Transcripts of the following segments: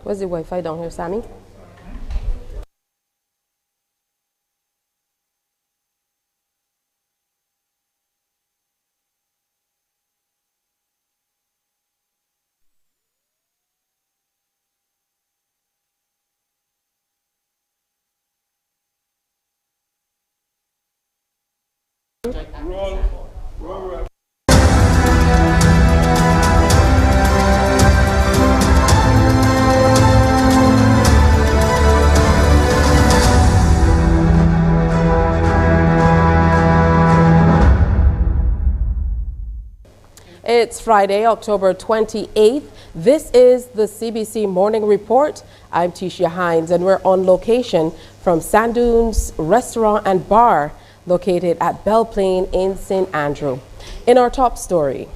Where's the Wi-Fi down here, Sammy? It's Friday, October 28th. This is the CBC Morning Report. I'm Tisha Hines, and we're on location from Sandoon's Restaurant and Bar, located at Belle Plaine in St. Andrew. In our top story,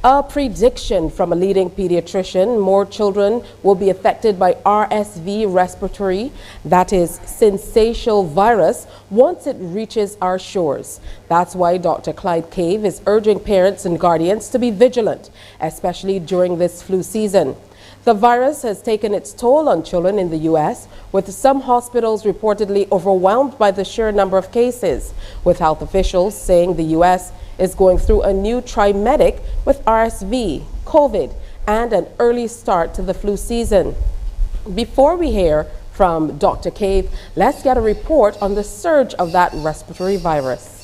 a prediction from a leading pediatrician: more children will be affected by RSV respiratory, that is syncytial virus, once it reaches our shores. That's why Dr. Clyde Cave is urging parents and guardians to be vigilant, especially during this flu season. The virus has taken its toll on children in the U.S., with some hospitals reportedly overwhelmed by the sheer number of cases, with health officials saying the U.S. is going through a new trimedic with RSV, COVID, and an early start to the flu season. Before we hear from Dr. Cave, let's get a report on the surge of that respiratory virus.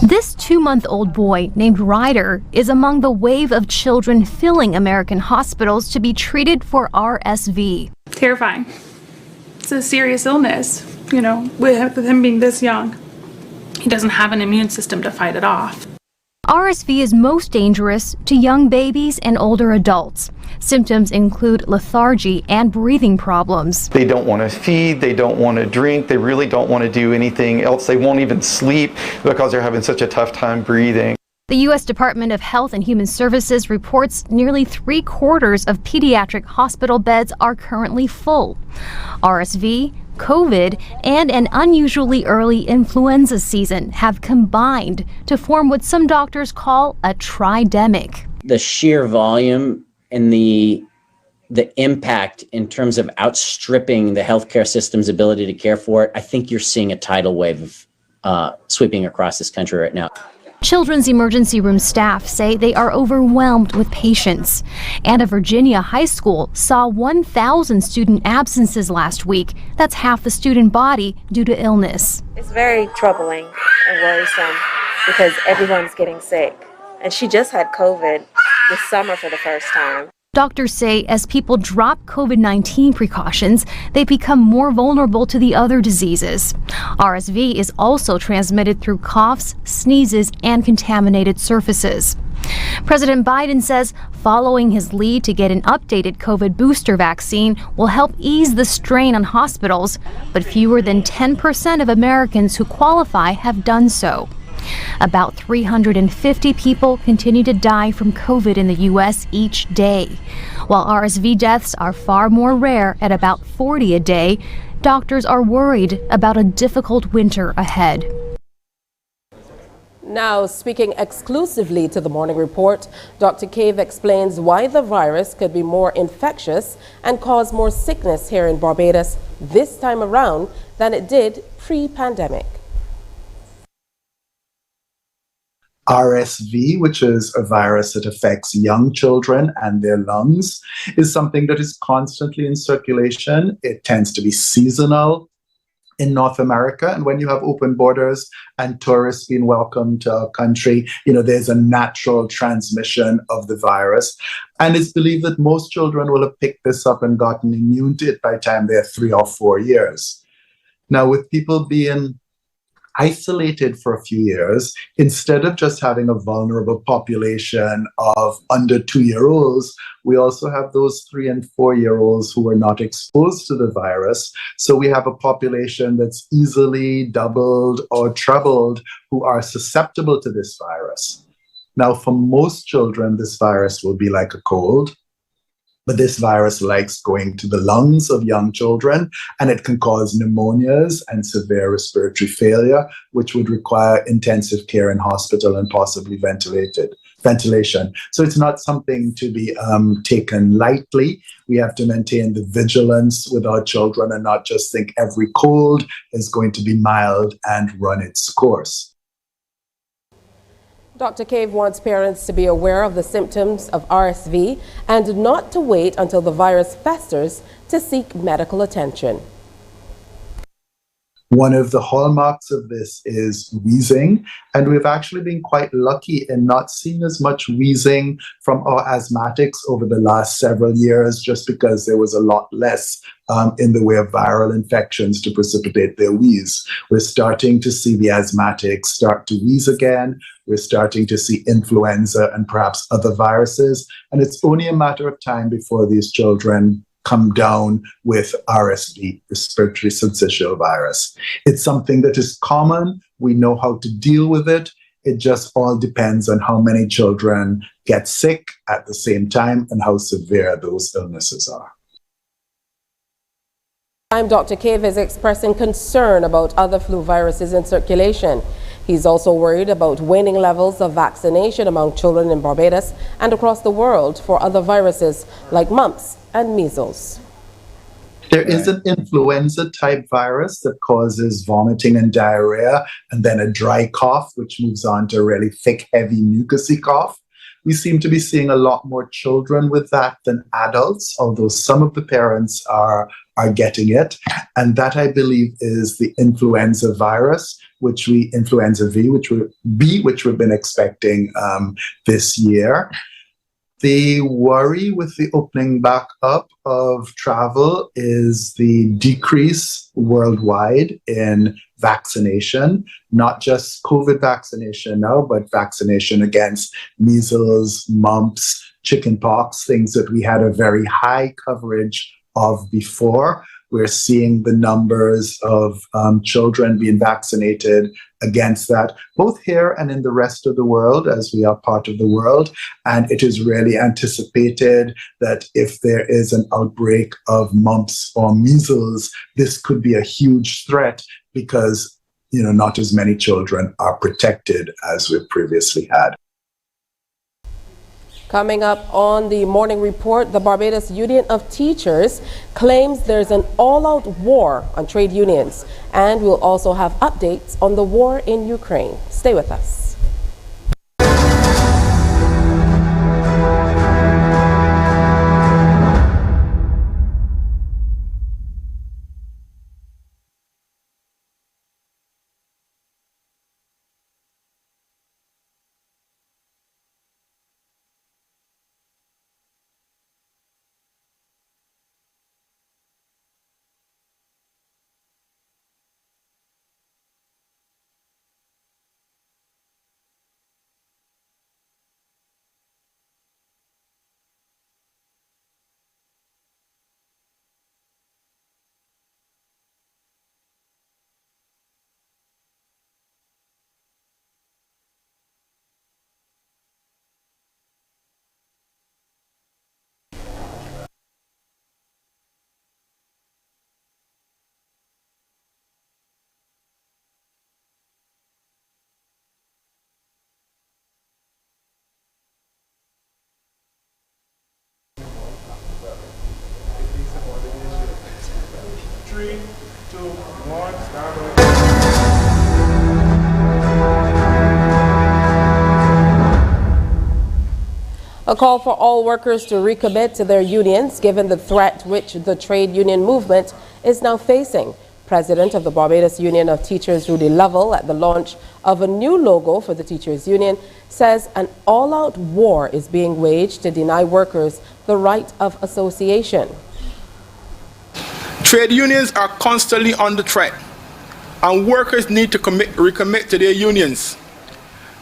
This 2-month-old boy named Ryder is among the wave of children filling American hospitals to be treated for RSV. Terrifying. It's a serious illness, with him being this young. He doesn't have an immune system to fight it off. RSV is most dangerous to young babies and older adults. Symptoms include lethargy and breathing problems. They don't want to feed, they don't want to drink, they really don't want to do anything else. They won't even sleep because they're having such a tough time breathing. The U.S. Department of Health and Human Services reports nearly 3/4 of pediatric hospital beds are currently full. RSV, COVID, and an unusually early influenza season have combined to form what some doctors call a tridemic. The sheer volume and the impact in terms of outstripping the healthcare system's ability to care for it, I think you're seeing a tidal wave sweeping across this country right now. Children's emergency room staff say they are overwhelmed with patients. And a Virginia high school saw 1,000 student absences last week. That's half the student body due to illness. It's very troubling and worrisome because everyone's getting sick. And she just had COVID this summer for the first time. Doctors say as people drop COVID-19 precautions, they become more vulnerable to the other diseases. RSV is also transmitted through coughs, sneezes, and contaminated surfaces. President Biden says following his lead to get an updated COVID booster vaccine will help ease the strain on hospitals, but fewer than 10% of Americans who qualify have done so. About 350 people continue to die from COVID in the U.S. each day. While RSV deaths are far more rare at about 40 a day, doctors are worried about a difficult winter ahead. Now, speaking exclusively to the Morning Report, Dr. Cave explains why the virus could be more infectious and cause more sickness here in Barbados this time around than it did pre-pandemic. RSV, which is a virus that affects young children and their lungs, is something that is constantly in circulation. It tends to be seasonal in North America. And when you have open borders and tourists being welcomed to our country, there's a natural transmission of the virus. And it's believed that most children will have picked this up and gotten immune to it by the time they're 3 or 4 years. Now, with people being isolated for a few years, instead of just having a vulnerable population of under 2-year-olds, we also have those 3 and 4-year-olds who are not exposed to the virus. So we have a population that's easily doubled or trebled who are susceptible to this virus. Now, for most children, this virus will be like a cold. But this virus likes going to the lungs of young children, and it can cause pneumonias and severe respiratory failure, which would require intensive care in hospital and possibly ventilation. So it's not something to be taken lightly. We have to maintain the vigilance with our children and not just think every cold is going to be mild and run its course. Dr. Cave wants parents to be aware of the symptoms of RSV and not to wait until the virus festers to seek medical attention. One of the hallmarks of this is wheezing, and we've actually been quite lucky in not seeing as much wheezing from our asthmatics over the last several years, just because there was a lot less in the way of viral infections to precipitate their wheeze. We're starting to see the asthmatics start to wheeze again. We're starting to see influenza and perhaps other viruses, and it's only a matter of time before these children come down with RSV, respiratory syncytial virus. It's something that is common. We know how to deal with it. It just all depends on how many children get sick at the same time and how severe those illnesses are. Dr. Cave is expressing concern about other flu viruses in circulation. He's also worried about waning levels of vaccination among children in Barbados and across the world for other viruses like mumps and measles. There is an influenza type virus that causes vomiting and diarrhea, and then a dry cough, which moves on to a really thick, heavy, mucousy cough. We seem to be seeing a lot more children with that than adults, although some of the parents are getting it. And that, I believe, is the influenza virus, influenza B, which we've been expecting this year. The worry with the opening back up of travel is the decrease worldwide in vaccination, not just COVID vaccination now, but vaccination against measles, mumps, chickenpox, things that we had a very high coverage of before. We're seeing the numbers of children being vaccinated against that, both here and in the rest of the world, as we are part of the world. And it is really anticipated that if there is an outbreak of mumps or measles, this could be a huge threat because, not as many children are protected as we've previously had. Coming up on the morning report, the Barbados Union of Teachers claims there's an all-out war on trade unions, and we'll also have updates on the war in Ukraine. Stay with us. A call for all workers to recommit to their unions given the threat which the trade union movement is now facing. President of the Barbados Union of Teachers, Rudy Lovell, at the launch of a new logo for the Teachers Union, says an all-out war is being waged to deny workers the right of association. Trade unions are constantly under threat, and workers need to recommit to their unions.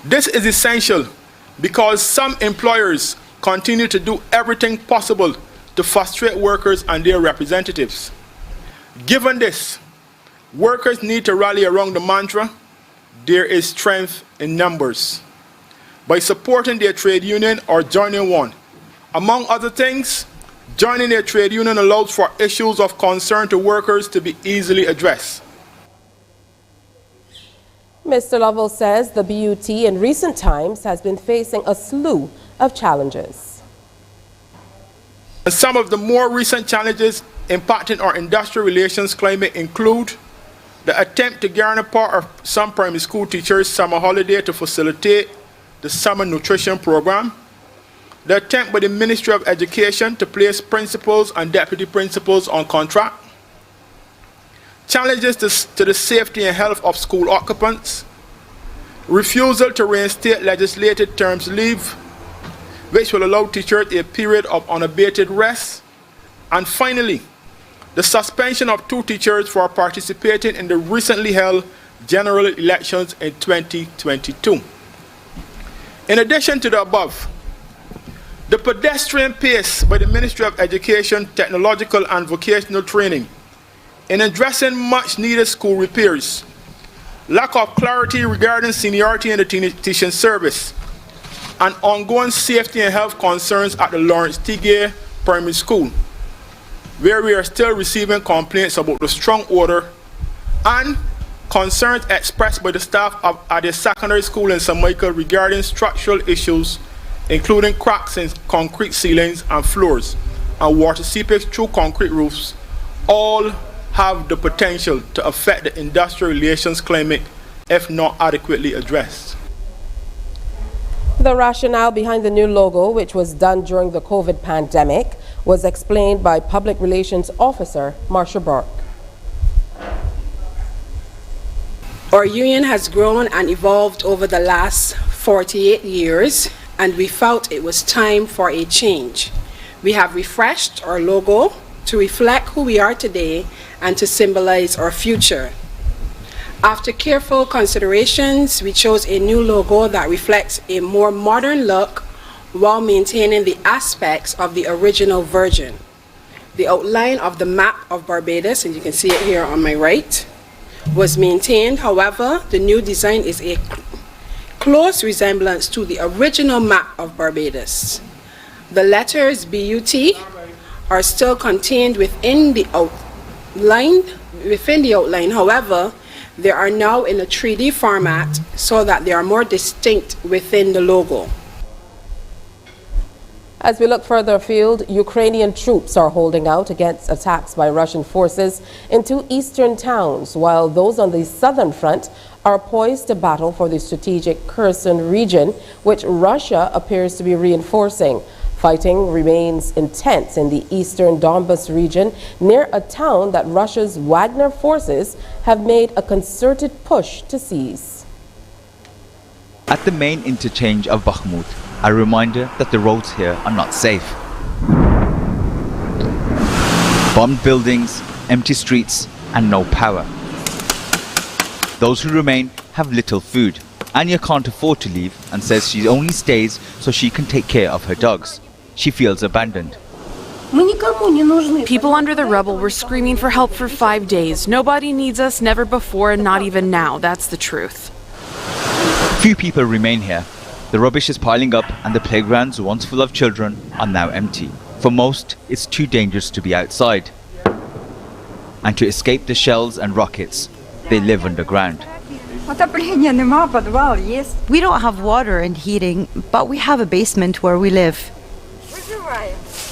This is essential because some employers continue to do everything possible to frustrate workers and their representatives. Given this, workers need to rally around the mantra, there is strength in numbers, by supporting their trade union or joining one. Among other things, Joining a trade union allows for issues of concern to workers to be easily addressed. Mr. Lovell says the BUT in recent times has been facing a slew of challenges. And some of the more recent challenges impacting our industrial relations climate include the attempt to garner part of some primary school teachers' summer holiday to facilitate the summer nutrition program, the attempt by the Ministry of Education to place principals and deputy principals on contract, challenges to the safety and health of school occupants, refusal to reinstate legislated terms leave, which will allow teachers a period of unabated rest, and finally, the suspension of 2 teachers for participating in the recently held general elections in 2022. In addition to the above, the pedestrian pace by the Ministry of Education, Technological and Vocational Training in addressing much needed school repairs, lack of clarity regarding seniority in the teaching service, and ongoing safety and health concerns at the Lawrence Tigay Primary School, where we are still receiving complaints about the strong odor, and concerns expressed by the staff at the secondary school in St. Michael regarding structural issues, including cracks in concrete ceilings and floors, and water seepage through concrete roofs, all have the potential to affect the industrial relations climate if not adequately addressed. The rationale behind the new logo, which was done during the COVID pandemic, was explained by Public Relations Officer Marsha Burke. Our union has grown and evolved over the last 48 years, and we felt it was time for a change. We have refreshed our logo to reflect who we are today and to symbolize our future. After careful considerations, we chose a new logo that reflects a more modern look while maintaining the aspects of the original version. The outline of the map of Barbados, and you can see it here on my right, was maintained. However, the new design is a close resemblance to the original map of Barbados. The letters BUT are still contained within the outline. However, they are now in a 3D format so that they are more distinct within the logo. As we look further afield, Ukrainian troops are holding out against attacks by Russian forces in 2 eastern towns, while those on the southern front are poised to battle for the strategic Kherson region, which Russia appears to be reinforcing. Fighting remains intense in the eastern Donbas region near a town that Russia's Wagner forces have made a concerted push to seize. At the main interchange of Bakhmut, a reminder that the roads here are not safe. Bombed buildings, empty streets, and no power. Those who remain have little food. Anya can't afford to leave and says she only stays so she can take care of her dogs. She feels abandoned. People under the rubble were screaming for help for 5 days. Nobody needs us, never before, and not even now. That's the truth. Few people remain here. The rubbish is piling up and the playgrounds once full of children are now empty. For most, it's too dangerous to be outside. And to escape the shells and rockets, they live underground. We don't have water and heating, but we have a basement where we live.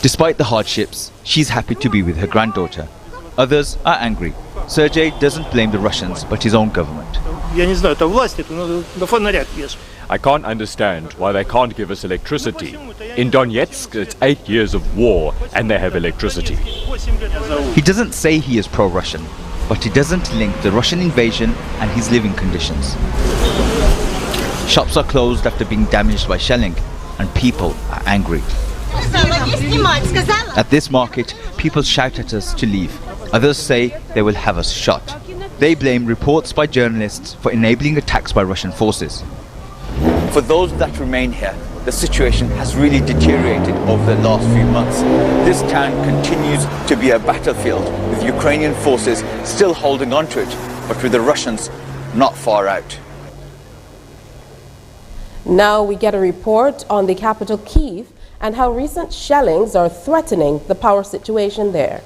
Despite the hardships, she's happy to be with her granddaughter. Others are angry. Sergei doesn't blame the Russians, but his own government. I can't understand why they can't give us electricity. In Donetsk, it's 8 years of war, and they have electricity. He doesn't say he is pro-Russian, but he doesn't link the Russian invasion and his living conditions. Shops are closed after being damaged by shelling, and people are angry. At this market, people shout at us to leave. Others say they will have us shot. They blame reports by journalists for enabling attacks by Russian forces. For those that remain here, the situation has really deteriorated over the last few months. This town continues to be a battlefield, with Ukrainian forces still holding on to it, but with the Russians not far out. Now we get a report on the capital, Kyiv, and how recent shellings are threatening the power situation there.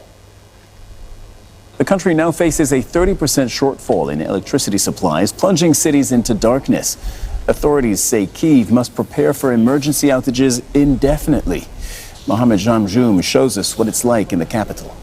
The country now faces a 30% shortfall in electricity supplies, plunging cities into darkness. Authorities say Kyiv must prepare for emergency outages indefinitely. Mohammed Jamjoum shows us what it's like in the capital.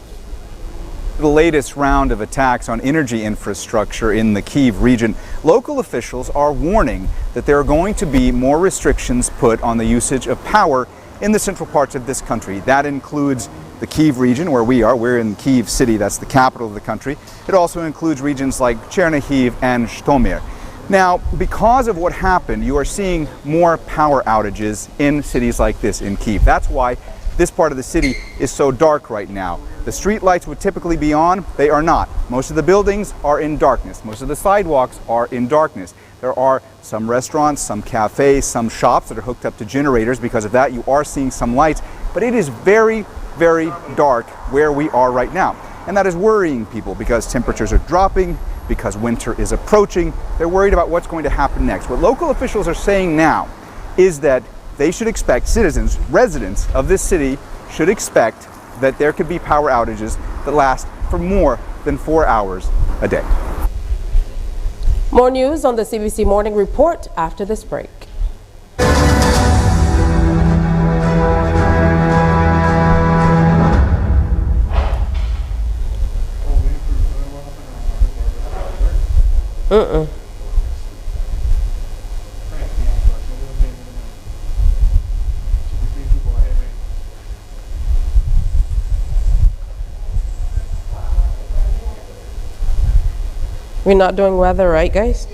The latest round of attacks on energy infrastructure in the Kyiv region, local officials are warning that there are going to be more restrictions put on the usage of power in the central parts of this country. That includes the Kyiv region, where we are. We're in Kyiv city, that's the capital of the country. It also includes regions like Chernihiv and Zhytomyr. Now, because of what happened, you are seeing more power outages in cities like this in Kyiv. That's why this part of the city is so dark right now. The street lights would typically be on, they are not. Most of the buildings are in darkness. Most of the sidewalks are in darkness. There are some restaurants, some cafes, some shops that are hooked up to generators. Because of that, you are seeing some lights, but it is very, very dark where we are right now. And that is worrying people because temperatures are dropping, because winter is approaching. They're worried about what's going to happen next. What local officials are saying now is that they should expect citizens, residents of this city should expect that there could be power outages that last for more than 4 hours a day. More news on the CBC Morning Report after this break. We're not doing weather, right, guys?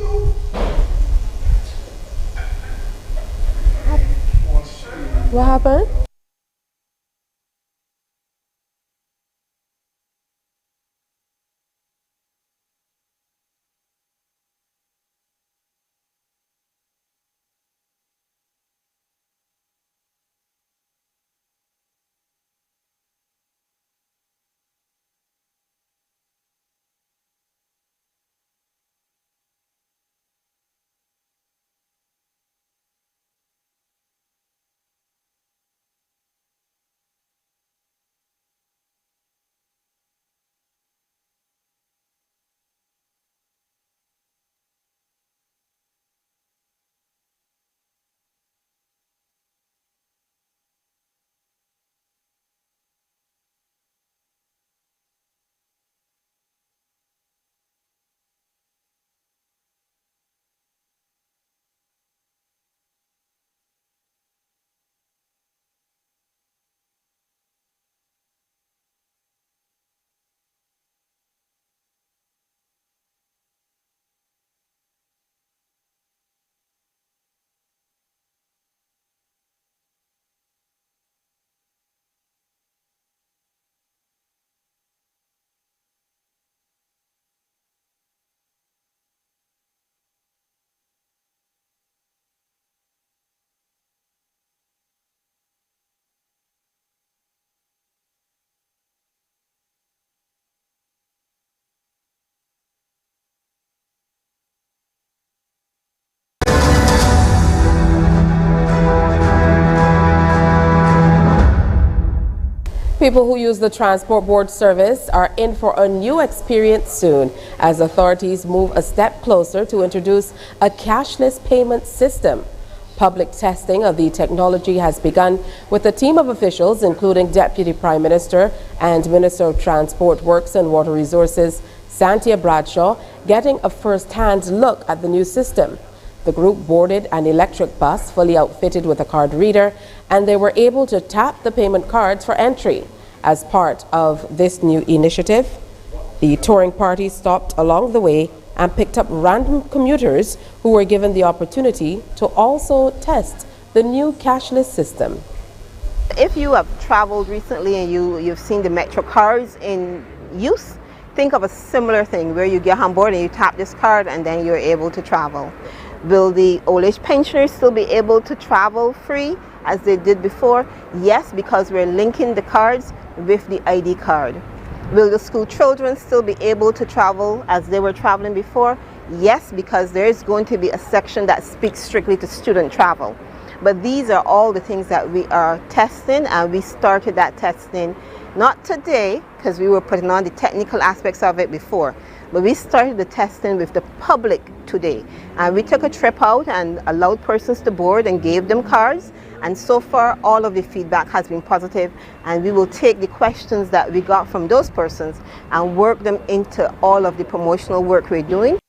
What happened? People who use the Transport Board service are in for a new experience soon as authorities move a step closer to introduce a cashless payment system. Public testing of the technology has begun with a team of officials, including Deputy Prime Minister and Minister of Transport Works and Water Resources, Santia Bradshaw, getting a first-hand look at the new system. The group boarded an electric bus fully outfitted with a card reader, and they were able to tap the payment cards for entry. As part of this new initiative, the touring party stopped along the way and picked up random commuters who were given the opportunity to also test the new cashless system. If you have traveled recently and you've seen the Metro cards in use, think of a similar thing where you get on board and you tap this card and then you're able to travel. Will the old-age pensioners still be able to travel free as they did before? Yes, because we're linking the cards with the ID card. Will the school children still be able to travel as they were traveling before? Yes, because there is going to be a section that speaks strictly to student travel. But these are all the things that we are testing, and we started that testing not today because we were putting on the technical aspects of it before, but we started the testing with the public today. And we took a trip out and allowed persons to board and gave them cards. And so far, all of the feedback has been positive, and we will take the questions that we got from those persons and work them into all of the promotional work we're doing.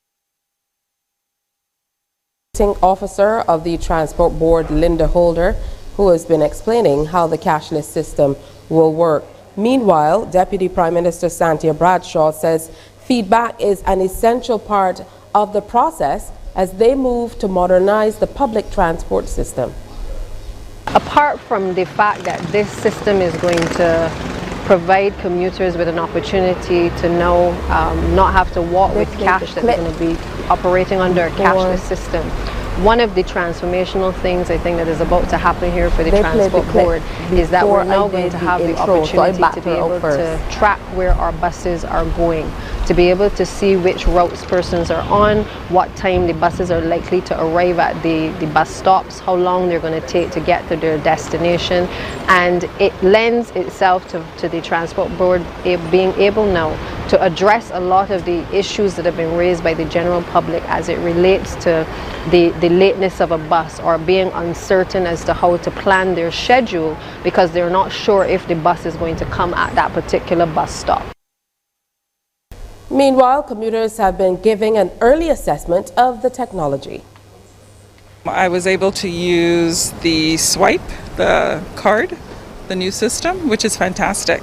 Officer of the Transport Board, Linda Holder, who has been explaining how the cashless system will work. Meanwhile, Deputy Prime Minister Santia Bradshaw says feedback is an essential part of the process as they move to modernize the public transport system. Apart from the fact that this system is going to provide commuters with an opportunity to now not have to walk with cash, that they're going to be operating under a cashless system. One of the transformational things I think that is about to happen here for the Transport Board is that we're now going to have the opportunity to be able to track where our buses are going, to be able to see which routes persons are on, what time the buses are likely to arrive at the bus stops, how long they're going to take to get to their destination. And it lends itself to the Transport Board being able now to address a lot of the issues that have been raised by the general public as it relates to the lateness of a bus, or being uncertain as to how to plan their schedule because they're not sure if the bus is going to come at that particular bus stop. Meanwhile, commuters have been giving an early assessment of the technology. I was able to use the swipe, the card, the new system, which is fantastic.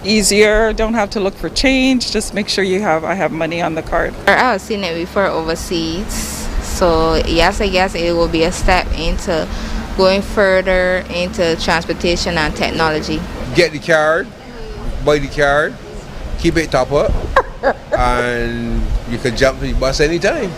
Easier, don't have to look for change, just make sure I have money on the card. I was seeing it before overseas. So yes, I guess it will be a step into going further into transportation and technology. Get the card, buy the card, keep it top up, and you can jump the bus anytime.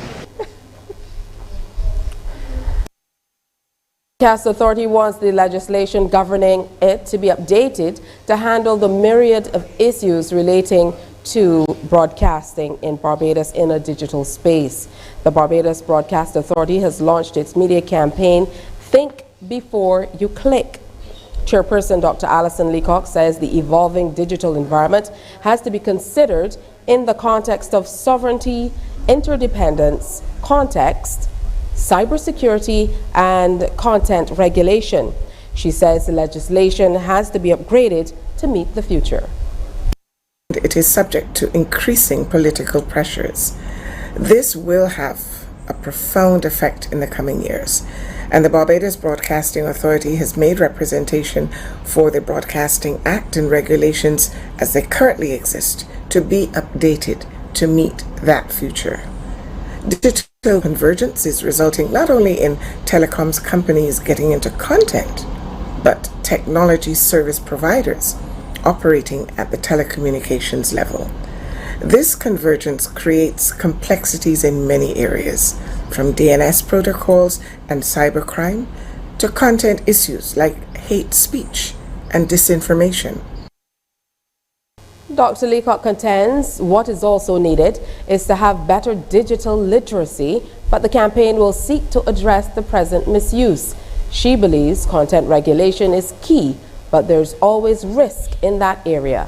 Broadcast Authority wants the legislation governing it to be updated to handle the myriad of issues relating to broadcasting in Barbados in a digital space. The Barbados Broadcast Authority has launched its media campaign, Think Before You Click. Chairperson Dr. Alison Leacock says the evolving digital environment has to be considered in the context of sovereignty, interdependence, context, cybersecurity, and content regulation. She says the legislation has to be upgraded to meet the future. It is subject to increasing political pressures. This will have a profound effect in the coming years, and the Barbados Broadcasting Authority has made representation for the Broadcasting Act and regulations as they currently exist to be updated to meet that future. Digital convergence is resulting not only in telecoms companies getting into content, but technology service providers operating at the telecommunications level. This convergence creates complexities in many areas, from DNS protocols and cybercrime to content issues like hate speech and disinformation. Dr. Leacock contends what is also needed is to have better digital literacy, but the campaign will seek to address the present misuse. She believes content regulation is key, but there's always risk in that area.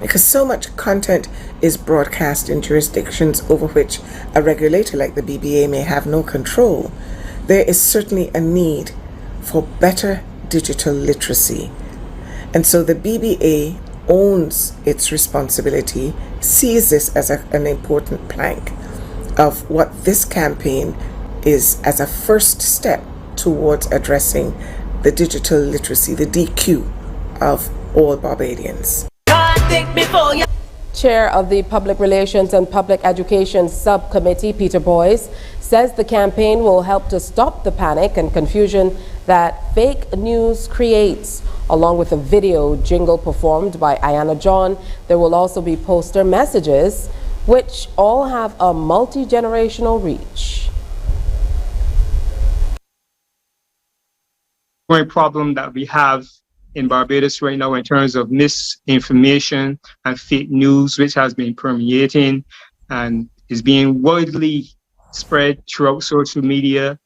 Because so much content is broadcast in jurisdictions over which a regulator like the BBA may have no control, there is certainly a need for better digital literacy. And so the BBA owns its responsibility, sees this as an important plank of what this campaign is as a first step towards addressing the digital literacy, the DQ of all Barbadians. Chair of the Public Relations and Public Education Subcommittee, Peter Boyce, says the campaign will help to stop the panic and confusion that fake news creates. Along with a video jingle performed by Ayana John, there will also be poster messages, which all have a multi-generational reach. One problem that we have in Barbados right now in terms of misinformation and fake news, which has been permeating, and is being widely spread throughout social media.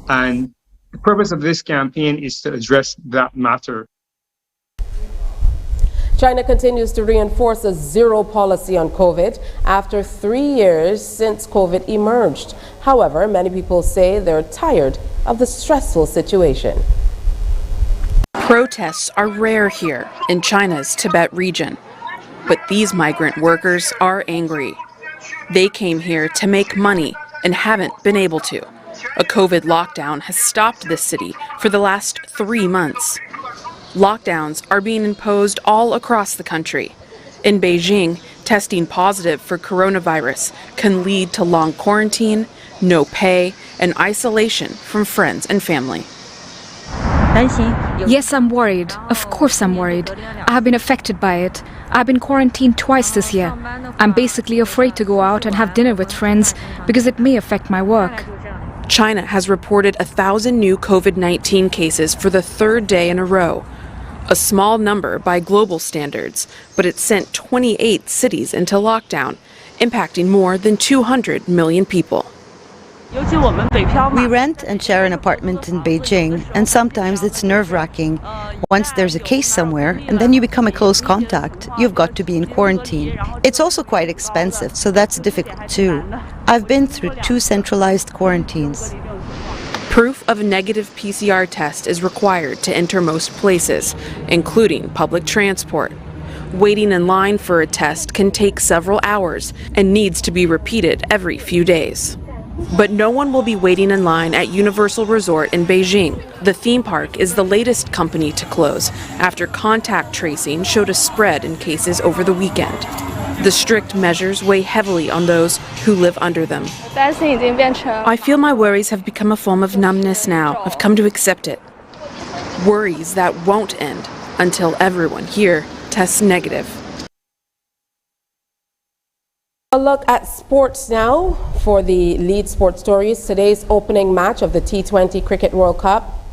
And the purpose of this campaign is to address that matter. China continues to reinforce a zero policy on COVID after 3 years since COVID emerged. However, many people say they're tired of the stressful situation. Protests are rare here in China's Tibet region, but these migrant workers are angry. They came here to make money and haven't been able to. A COVID lockdown has stopped this city for the last 3 months. Lockdowns are being imposed all across the country. In Beijing, testing positive for coronavirus can lead to long quarantine, no pay, and isolation from friends and family. Yes, I'm worried. Of course I'm worried. I have been affected by it. I've been quarantined twice this year. I'm basically afraid to go out and have dinner with friends because it may affect my work. China has reported 1,000 new COVID-19 cases for the 3rd day in a row. A small number by global standards, but it sent 28 cities into lockdown, impacting more than 200 million people. We rent and share an apartment in Beijing, and sometimes it's nerve-wracking. Once there's a case somewhere, and then you become a close contact, you've got to be in quarantine. It's also quite expensive, so that's difficult too. I've been through 2 centralized quarantines. Proof of a negative PCR test is required to enter most places, including public transport. Waiting in line for a test can take several hours and needs to be repeated every few days. But no one will be waiting in line at Universal Resort in Beijing. The theme park is the latest company to close after contact tracing showed a spread in cases over the weekend. The strict measures weigh heavily on those who live under them. I feel my worries have become a form of numbness now. I've come to accept it. Worries that won't end until everyone here tests negative. A look at sports now for the lead sports stories. Today's opening match of the T20 Cricket World Cup,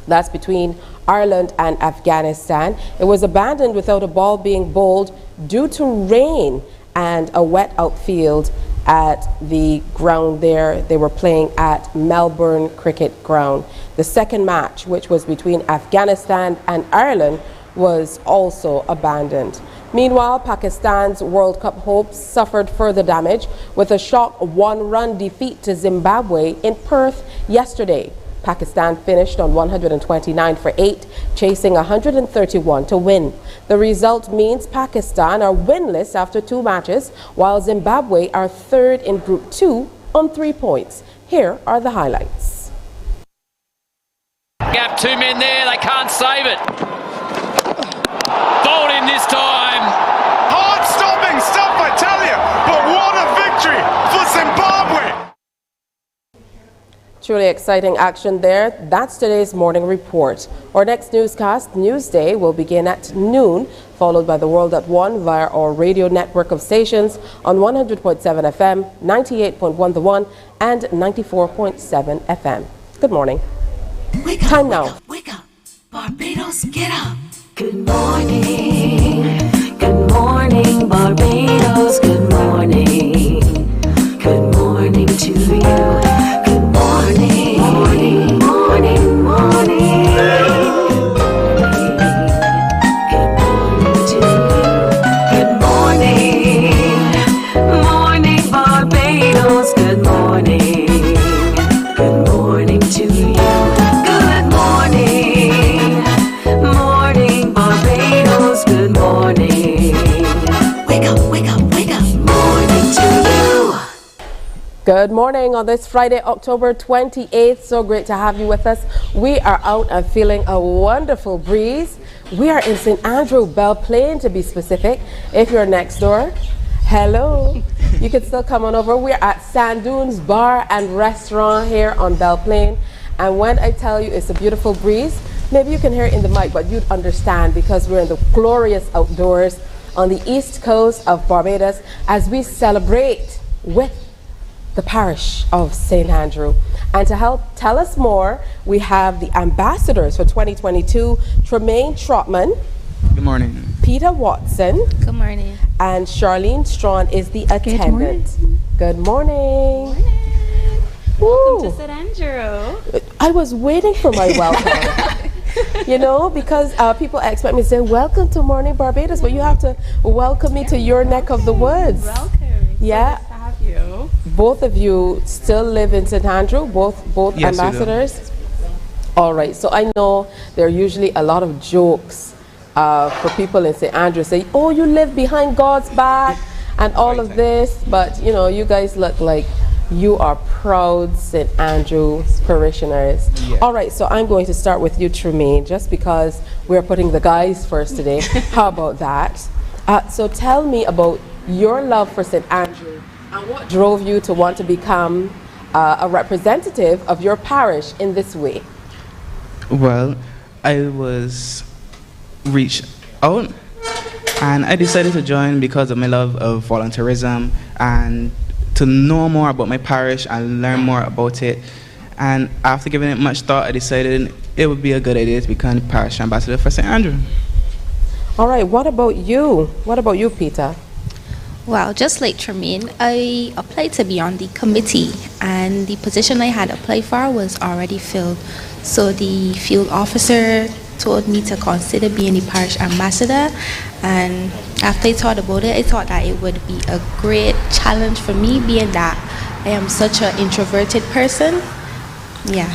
that's between Ireland and Afghanistan. It was abandoned without a ball being bowled due to rain and a wet outfield at the ground there. They were playing at Melbourne Cricket Ground. The second match, which was between Afghanistan and Ireland, was also abandoned. Meanwhile, Pakistan's World Cup hopes suffered further damage with a shock 1-run defeat to Zimbabwe in Perth yesterday. Pakistan finished on 129 for 8, chasing 131 to win. The result means Pakistan are winless after 2 matches, while Zimbabwe are 3rd in Group 2 on 3 points. Here are the highlights. Gap, 2 men there, they can't save it. Bowled in this time. Heart-stopping stuff, I tell you, but what a victory for Zimbabwe. Truly exciting action there. That's today's morning report. Our next newscast, Newsday, will begin at noon, followed by the World at 1 via our radio network of stations on 100.7 FM, 98.1 The One, and 94.7 FM. Good morning. Wake up, Time now. Wake up. Barbados, get up. Good morning. Good morning, Barbados. Good morning. Good morning to you. Good morning. Morning, morning, morning. Good morning to you. Good morning. Morning, Barbados. Good morning. Good morning to you. Good morning. Morning, Barbados. Good morning. Wake up, wake up, wake up. Morning to you. Good morning on this Friday, October 28th. So great to have you with us. We are out and feeling a wonderful breeze. We are in St. Andrew, Belle Plaine to be specific. If you're next door, hello. You can still come on over. We're at Sand Dunes Bar and Restaurant here on Belle Plaine. And when I tell you it's a beautiful breeze, maybe you can hear it in the mic, but you'd understand because we're in the glorious outdoors on the east coast of Barbados as we celebrate with the parish of St. Andrew. And to help tell us more, we have the ambassadors for 2022, Tremaine Trotman. Good morning. Peter Watson. Good morning. And Charlene Strawn is the attendant. Good morning. Welcome to St. Andrew. I was waiting for my welcome. You know, because people expect me to say, welcome to Mornin Barbados, but you have to welcome me to your neck of the woods. Welcome. Yeah. So nice to have you. Both of you still live in St. Andrew, both Yes, ambassadors? All right, so I know there are usually a lot of jokes for people in St. Andrew say, oh, you live behind God's back and all of this, but you know, you guys look like you are proud St. Andrew parishioners. Yeah. All right, so I'm going to start with you, Tremaine, just because we're putting the guys first today. How about that? So tell me about your love for St. Andrew and what drove you to want to become a representative of your parish in this way. Well, I was reached out and I decided to join because of my love of volunteerism and to know more about my parish and learn more about it. And after giving it much thought, I decided it would be a good idea to become parish ambassador for St. Andrew. All right, what about you? What about you, Peter? Well, just like Tremaine, I applied to be on the committee and the position I had applied for was already filled. So the field officer told me to consider being the parish ambassador, and after I thought about it, I thought that it would be a great challenge for me, being that I am such an introverted person. Yeah.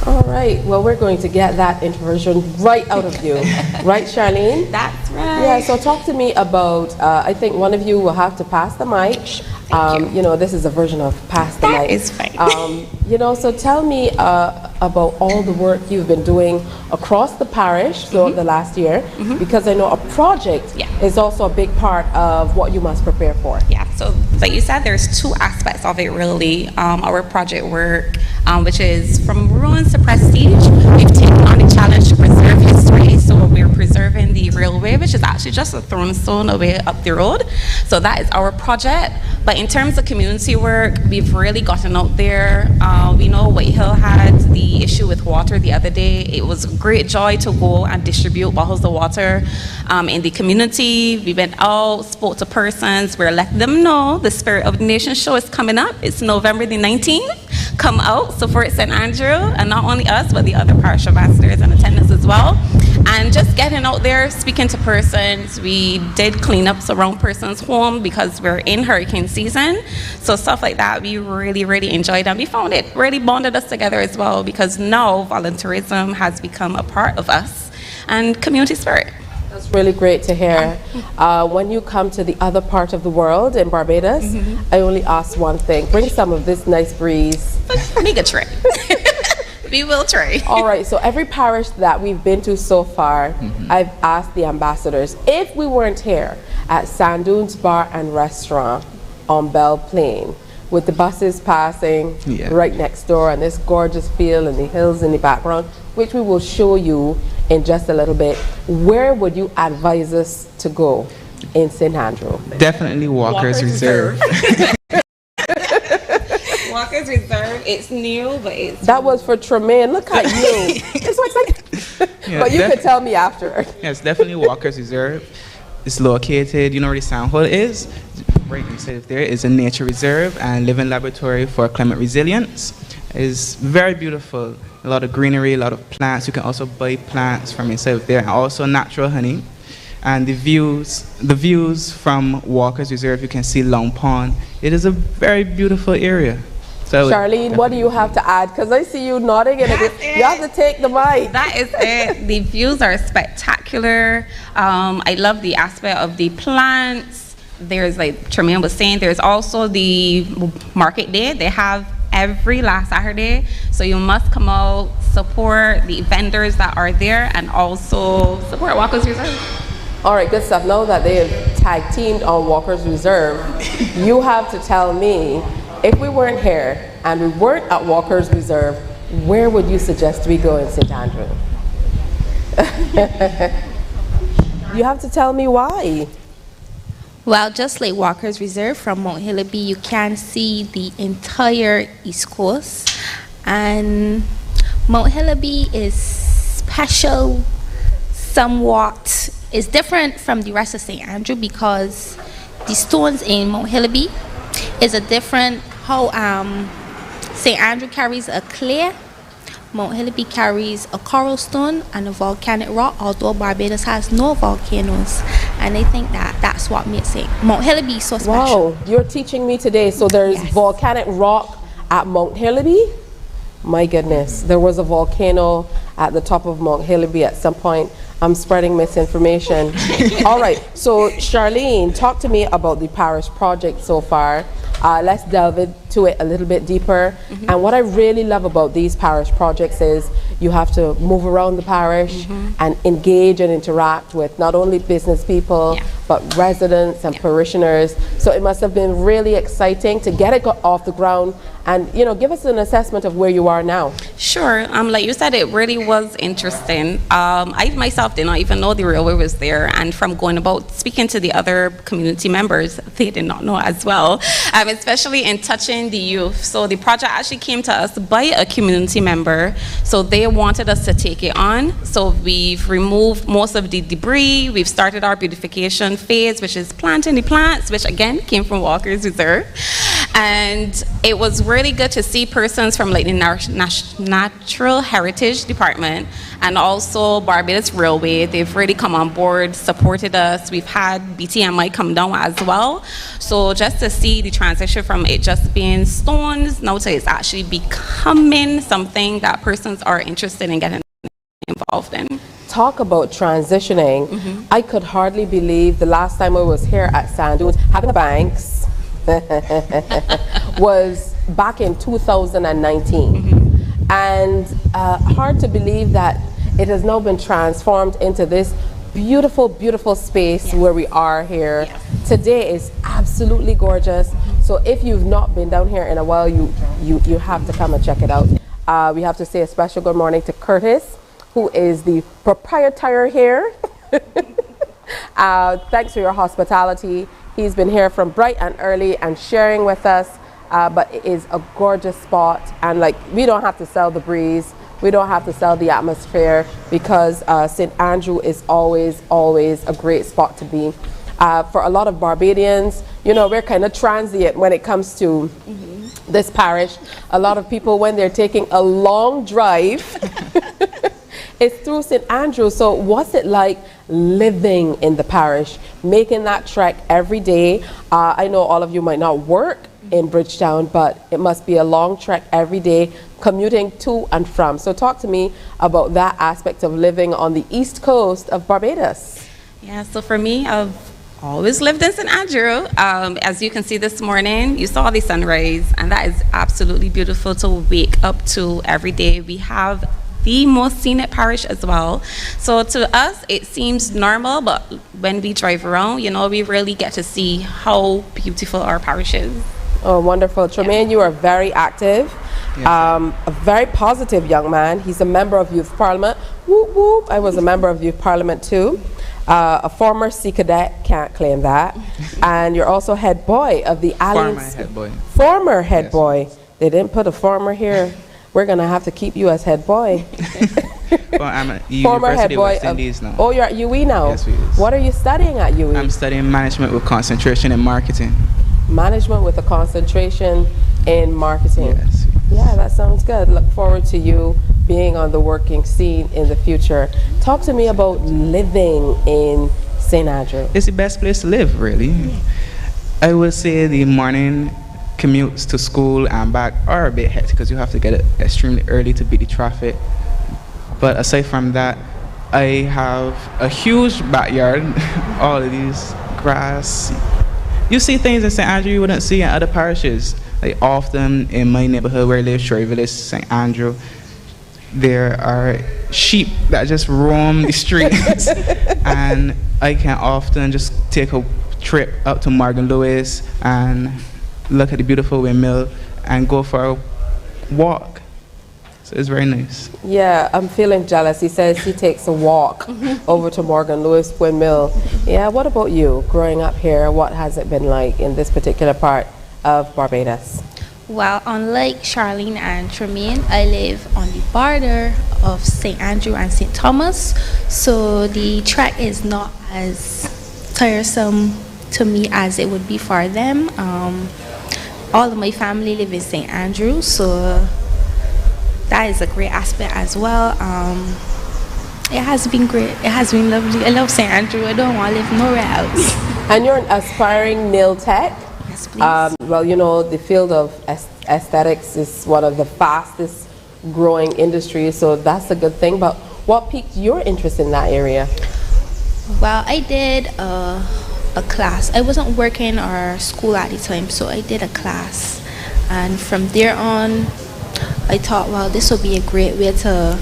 All right, well, we're going to get that introversion right out of you. Right, Charlene? That's right. Yeah, so talk to me about, I think one of you will have to pass the mic. You know, this is a version of pass the mic. That is fine. You know, so tell me about all the work you've been doing across the parish throughout the last year, because I know a project is also a big part of what you must prepare for. Yeah, so like you said, there's two aspects of it really. Our project work, which is from ruins to prestige. We've taken on the challenge to preserve history, so we're preserving the railway, which is actually just a throwing stone away up the road. So that is our project. But in terms of community work, we've really gotten out there. We know Whitehill had the issue with water the other day. It was a great joy to go and distribute bottles of water in the community. We went out, spoke to persons. We're letting them know the Spirit of the Nation show is coming up. It's November the 19th. Come out, support St. Andrew, and not only us, but the other parish ambassadors and attendants as well. And just getting out there, speaking to persons. We did cleanups around persons' home because we're in hurricane season. So stuff like that, we really, really enjoyed, and we found it really bonded us together as well, because now volunteerism has become a part of us and community spirit. That's really great to hear. When you come to the other part of the world in Barbados, I only ask one thing: bring some of this nice breeze. Make a try. We will try. All right, so every parish that we've been to so far, I've asked the ambassadors, if we weren't here at Sandoon's Bar and Restaurant on Belle Plaine, with the buses passing right next door and this gorgeous field and the hills in the background, which we will show you in just a little bit, where would you advise us to go in St. Andrew? Definitely Walker's Reserve. Walker's Reserve, it's new, but it's... That was for Tremaine, look at you. It's like Yeah, but you can tell me after. Yes, definitely Walker's Reserve. It's located, you know where the Sound Hole is? Right inside there is a nature reserve and living laboratory for climate resilience. It's very beautiful. A lot of greenery, a lot of plants. You can also buy plants from inside of there, and also natural honey. And the views from Walker's Reserve, you can see Long Pond. It is a very beautiful area. So Charlene, what do you have to add? Because I see you nodding and you have to take the mic. That is it. The views are spectacular. I love the aspect of the plants. There's, like Tremaine was saying, there's also the market day. They have every last Saturday. So you must come out, support the vendors that are there, and also support Walker's Reserve. All right, good stuff. Now that they have tag teamed on Walker's Reserve, you have to tell me, if we weren't here and we weren't at Walker's Reserve, where would you suggest we go in St. Andrew? You have to tell me why. Well, just like Walker's Reserve, from Mount Hillaby, you can see the entire East Coast. And Mount Hillaby is special somewhat. It's different from the rest of St. Andrew because the stones in Mount Hillaby is a different how St. Andrew carries a clay, Mount Hillaby carries a coral stone and a volcanic rock, although Barbados has no volcanoes. And I think that's what makes it Mount Hillaby so special. Wow, you're teaching me today. So there's volcanic rock at Mount Hillaby? My goodness, there was a volcano at the top of Mount Hillaby at some point. I'm spreading misinformation. All right, so Charlene, talk to me about the parish project so far. Let's delve into it a little bit deeper. And what I really love about these parish projects is you have to move around the parish and engage and interact with not only business people, but residents and parishioners. So it must have been really exciting to get it off the ground and, you know, give us an assessment of where you are now. Sure. Like you said, it really was interesting. I myself did not even know the railway was there, and from going about speaking to the other community members, they did not know as well, especially in touching the youth. So the project actually came to us by a community member, so they wanted us to take it on. So we've removed most of the debris. We've started our beautification phase, which is planting the plants, which again came from Walker's Reserve. And it was really good to see persons from like the Natural Heritage Department and also Barbados Railway. They've really come on board, supported us. We've had BTMI come down as well. So just to see the transition from it just being stones now to it's actually becoming something that persons are interested in getting involved in. Talk about transitioning. I could hardly believe the last time I was here at Sand Dunes having the banks was back in 2019. And hard to believe that it has now been transformed into this beautiful, beautiful space where we are here. Today is absolutely gorgeous. So if you've not been down here in a while, you have to come and check it out. We have to say a special good morning to Curtis, who is the proprietor here. Thanks for your hospitality. He's been here from bright and early and sharing with us, but it is a gorgeous spot, and like we don't have to sell the breeze, we don't have to sell the atmosphere, because St. Andrew is always a great spot to be. For a lot of Barbadians, you know, we're kind of transient when it comes to this parish. A lot of people, when they're taking a long drive, it's through St. Andrew. So what's it like living in the parish, making that trek every day? I know all of you might not work in Bridgetown, but it must be a long trek every day, commuting to and from. So talk to me about that aspect of living on the east coast of Barbados. Yeah, so for me, I've always lived in St. Andrew. As you can see this morning, you saw the sunrise, and that is absolutely beautiful to wake up to every day. We have the most scenic parish as well. So to us, it seems normal, but when we drive around, you know, we really get to see how beautiful our parish is. Oh, wonderful. Tremaine, you are very active, a very positive young man. He's a member of Youth Parliament. Whoop, whoop. I was a member of Youth Parliament too. A former Sea Cadet, can't claim that. And you're also head boy of the Alliance. Former head boy. Former head boy. They didn't put a former here. We're going to have to keep you as head boy. Well, I'm at Former head University boy of West Indies now. Oh, you're at UE now? Yes, we is. What are you studying at UE? I'm studying management with concentration in marketing. Management with a concentration in marketing. Yes. Yeah, that sounds good. Look forward to you being on the working scene in the future. Talk to me about living in St. Andrew. It's the best place to live, really. I would say the morning commutes to school and back are a bit hectic because you have to get it extremely early to beat the traffic. But aside from that, I have a huge backyard, all of these grass. You see things in St. Andrew you wouldn't see in other parishes. Like often in my neighborhood where I live, Shorey Village, St. Andrew, there are sheep that just roam the streets. And I can often just take a trip up to Morgan Lewis and look at the beautiful windmill and go for a walk. So it's very nice. Yeah, I'm feeling jealous. He says he takes a walk over to Morgan Lewis Windmill. Yeah, what about you? Growing up here, what has it been like in this particular part of Barbados? Well, unlike Charlene and Tremaine, I live on the border of St. Andrew and St. Thomas, so the trek is not as tiresome to me as it would be for them. all of my family live in St. Andrew, so that is a great aspect as well. It has been great. It has been lovely. I love St. Andrew. I don't want to live nowhere else. And you're an aspiring nail tech. Yes, please. Well, you know, the field of aesthetics is one of the fastest growing industries, so that's a good thing. But what piqued your interest in that area? Well, I did a class. I wasn't working or school at the time, so I did a class. And from there on, I thought, well, this would be a great way to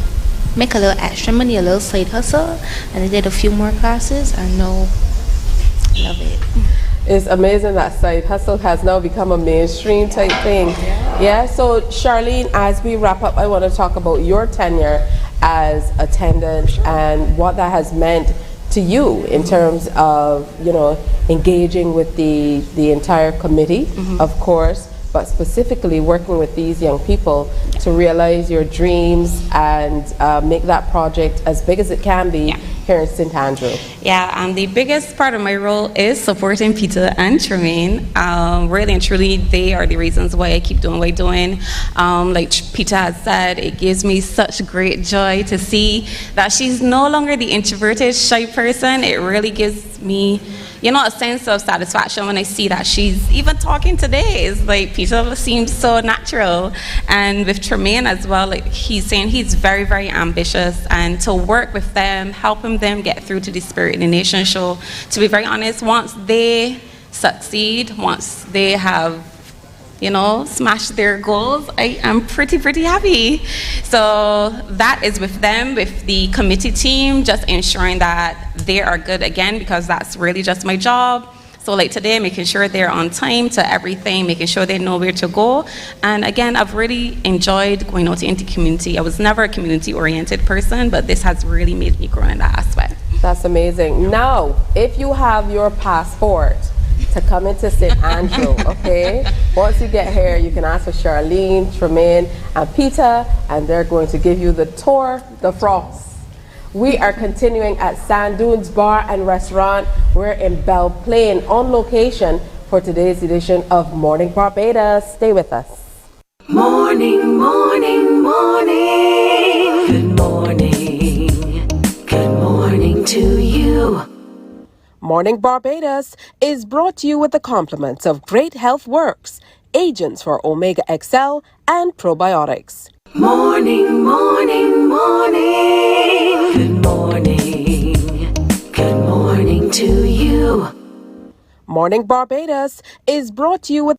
make a little extra money, a little side hustle. And I did a few more classes, and now I love it. It's amazing that side hustle has now become a mainstream type thing. Yeah, so Charlene, as we wrap up, I want to talk about your tenure as attendant and what that has meant to you in terms of, you know, engaging with the entire committee, of course, but specifically working with these young people to realize your dreams and make that project as big as it can be here in St. Andrew. Yeah, the biggest part of my role is supporting Peter and Tremaine. Really and truly, they are the reasons why I keep doing what I'm doing. Like Peter has said, it gives me such great joy to see that she's no longer the introverted, shy person. It really gives me, you know, a sense of satisfaction when I see that she's even talking today. It's like Peter seems so natural. And with Tremaine as well, like he's saying he's very, very ambitious, and to work with them, helping them get through to the Spirit in the Nation show, to be very honest, once they succeed, once they have, you know, smashed their goals, I am pretty happy. So that is with them, with the committee team, just ensuring that they are good again, because that's really just my job. So like today, making sure they're on time to everything, making sure they know where to go. And again, I've really enjoyed going out into the community. I was never a community-oriented person, but this has really made me grow in that aspect. That's amazing. Now, if you have your passport to come into St. Andrew, okay? Once you get here, you can ask for Charlene, Tremaine, and Peter, and they're going to give you the tour de France. We are continuing at Sand Dunes Bar and Restaurant. We're in Belle Plaine on location for today's edition of Morning Barbados. Stay with us. Morning, morning, morning. Good morning. Good morning to you. Morning Barbados is brought to you with the compliments of Great Health Works, agents for Omega XL and probiotics. Morning, morning, morning. Good morning. Good morning to you. Morning Barbados is brought to you with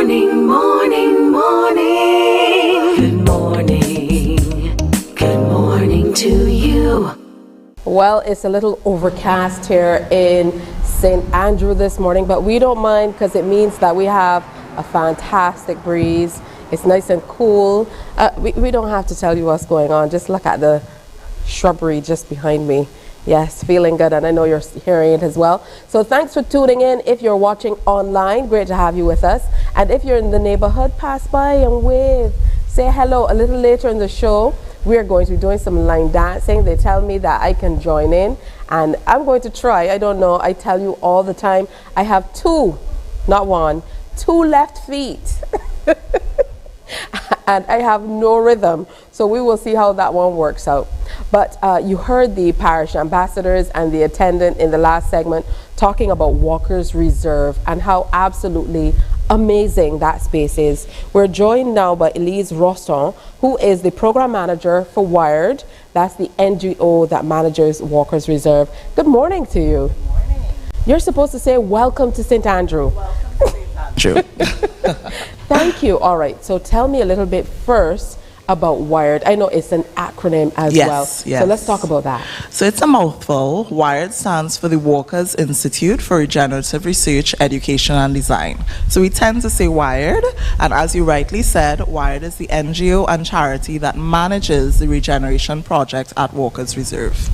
morning, morning, morning. Good morning. Good morning to you. Well, it's a little overcast here in St. Andrew this morning, but we don't mind because it means that we have a fantastic breeze. It's nice and cool. We don't have to tell you what's going on. Just look at the shrubbery just behind me. Yes, feeling good, and I know you're hearing it as well. So thanks for tuning in. If you're watching online, great to have you with us. And if you're in the neighborhood, pass by and wave. Say hello. A little later in the show, we're going to be doing some line dancing. They tell me that I can join in, and I'm going to try. I don't know. I tell you all the time, I have two, not one, two left feet. And I have no rhythm, so we will see how that one works out. But you heard the parish ambassadors and the attendant in the last segment talking about Walker's Reserve and how absolutely amazing that space is. We're joined now by Elise Roston, who is the program manager for Wired. That's the NGO that manages Walker's Reserve. Good morning to you. Good morning. You're supposed to say welcome to St. Andrew. Welcome to St. Andrew. Thank you. All right, so tell me a little bit first about Wired. I know it's an acronym as well. Yes. So let's talk about that. So it's a mouthful. Wired stands for the Walker's Institute for Regenerative Research, Education and Design. So we tend to say Wired, and as you rightly said, Wired is the NGO and charity that manages the regeneration project at Walker's Reserve.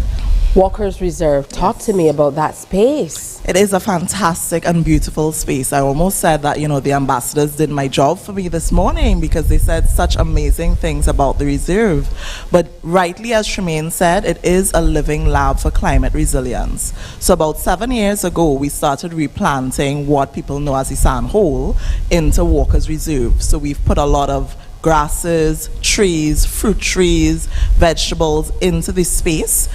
Walker's Reserve. Talk to me about that space. It is a fantastic and beautiful space. I almost said that, the ambassadors did my job for me this morning because they said such amazing things about the reserve. But rightly, as Tremaine said, it is a living lab for climate resilience. So about 7 years ago, we started replanting what people know as the sand hole into Walker's Reserve. So we've put a lot of grasses, trees, fruit trees, vegetables into this space.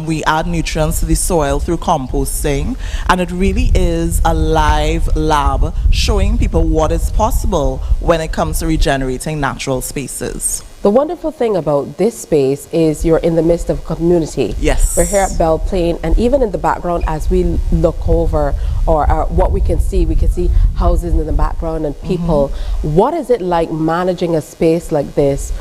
We add nutrients to the soil through composting, and it really is a live lab showing people what is possible when it comes to regenerating natural spaces. The wonderful thing about this space is you're in the midst of community. Yes. We're here at Belle Plaine, and even in the background as we look over, or what we can see houses in the background and people. What is it like managing a space like this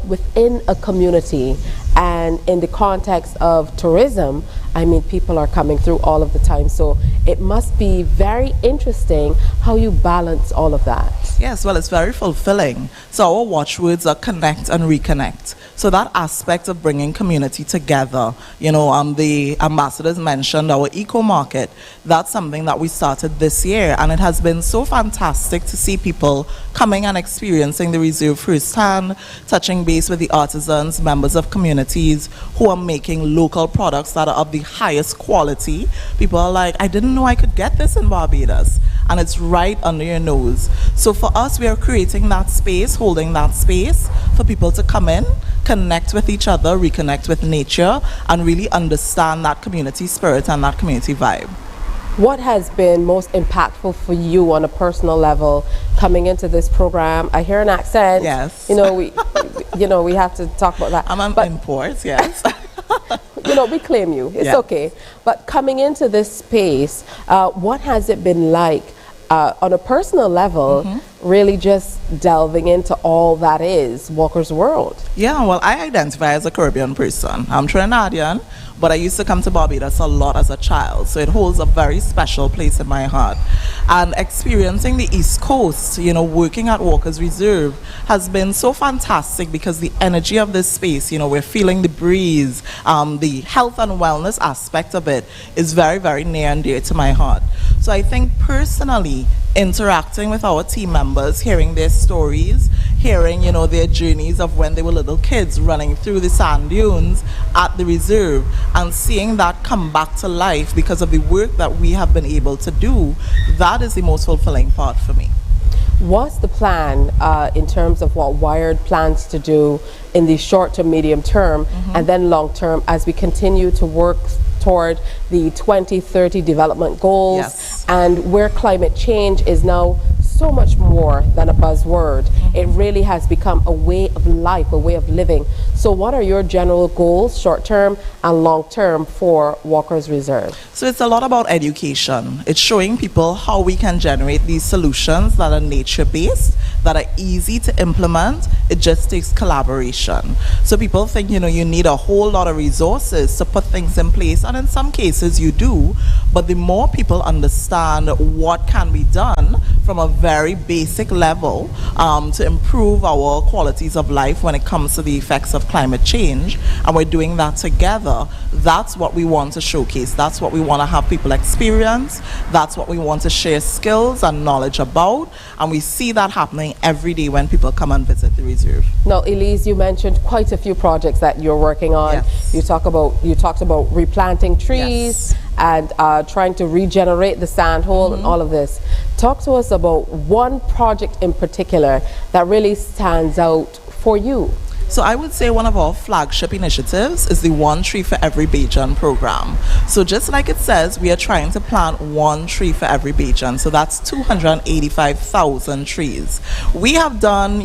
within a community, and in the context of tourism? I mean, people are coming through all of the time, so it must be very interesting how you balance all of that. Yes, well, it's very fulfilling. So our watchwords are connect and reconnect. So that aspect of bringing community together, the ambassadors mentioned our eco market. That's something that we started this year, and it has been so fantastic to see people coming and experiencing the reserve firsthand, touching base with the artisans, members of communities who are making local products that are of the highest quality. People are like, I didn't know I could get this in Barbados, and it's right under your nose. So for us, we are creating that space, holding that space for people to come in, connect with each other, reconnect with nature, and really understand that community spirit and that community vibe. What has been most impactful for you on a personal level coming into this program? I hear an accent. Yes. We have to talk about that. I'm an import, yes. We claim you. It's okay. But coming into this space, what has it been like on a personal level, really just delving into all that is Walker's World? Yeah, well, I identify as a Caribbean person. I'm Trinidadian, but I used to come to Barbados a lot as a child, so it holds a very special place in my heart. And experiencing the East Coast, working at Walker's Reserve has been so fantastic because the energy of this space, we're feeling the breeze, the health and wellness aspect of it is very, very near and dear to my heart. So I think personally, interacting with our team members, hearing their stories, hearing, their journeys of when they were little kids running through the sand dunes at the reserve, and seeing that come back to life because of the work that we have been able to do, that is the most fulfilling part for me. What's the plan in terms of what Wired plans to do in the short to medium term and then long term as we continue to work toward the 2030 development goals, and where climate change is now so much more than a buzzword? It really has become a way of life, a way of living. So what are your general goals, short-term and long-term, for Walker's Reserve? So it's a lot about education. It's showing people how we can generate these solutions that are nature-based, that are easy to implement. It just takes collaboration. So people think, you need a whole lot of resources to put things in place, and in some cases you do, but the more people understand what can be done from a very basic level to improve our qualities of life when it comes to the effects of climate change, and we're doing that together, that's what we want to showcase. That's what we want to have people experience. That's what we want to share skills and knowledge about, and we see that happening every day when people come and visit the reserve. Now, Elise, you mentioned quite a few projects that you're working on. Yes. You talked about replanting trees, and trying to regenerate the sand hole and all of this. Talk to us about one project in particular that really stands out for you. So I would say one of our flagship initiatives is the One Tree for Every Bajan program. So just like it says, we are trying to plant 1 tree for every Bajan. So that's 285,000 trees. We have done,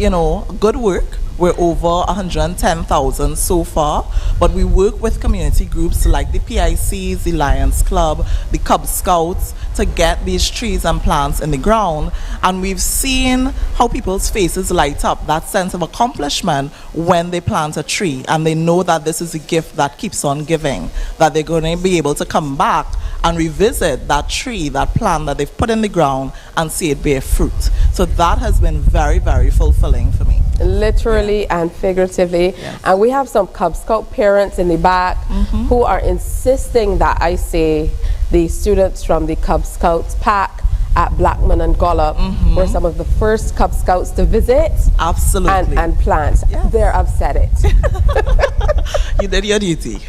good work. We're over 110,000 so far, but we work with community groups like the PICs, the Lions Club, the Cub Scouts to get these trees and plants in the ground. And we've seen how people's faces light up, that sense of accomplishment when they plant a tree and they know that this is a gift that keeps on giving, that they're going to be able to come back and revisit that tree, that plant that they've put in the ground, and see it bear fruit. So that has been very, very fulfilling for me. Literally and figuratively. Yes. And we have some Cub Scout parents in the back who are insisting that I say the students from the Cub Scouts pack at Blackman and Gollop were some of the first Cub Scouts to visit. Absolutely. And plant. Yes. They're upset it. You did your duty.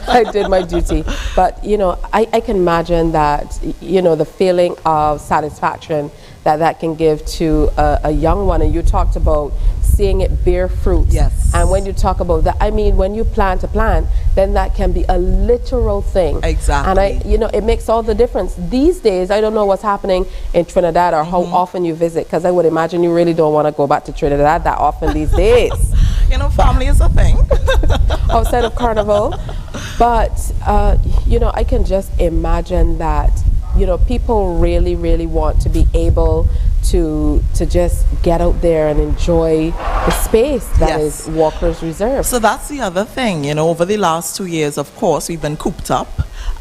I did my duty. But, I can imagine that, the feeling of satisfaction that can give to a young one. And you talked about seeing it bear fruit. Yes. And when you talk about that, I mean, when you plant a plant, then that can be a literal thing. Exactly. And it makes all the difference. These days, I don't know what's happening in Trinidad or how often you visit, because I would imagine you really don't want to go back to Trinidad that often these days. Family is a thing. Outside of Carnival. But, I can just imagine that, people really, really want to be able to just get out there and enjoy the space that is Walker's Reserve. So that's the other thing, over the last 2 years, of course, we've been cooped up,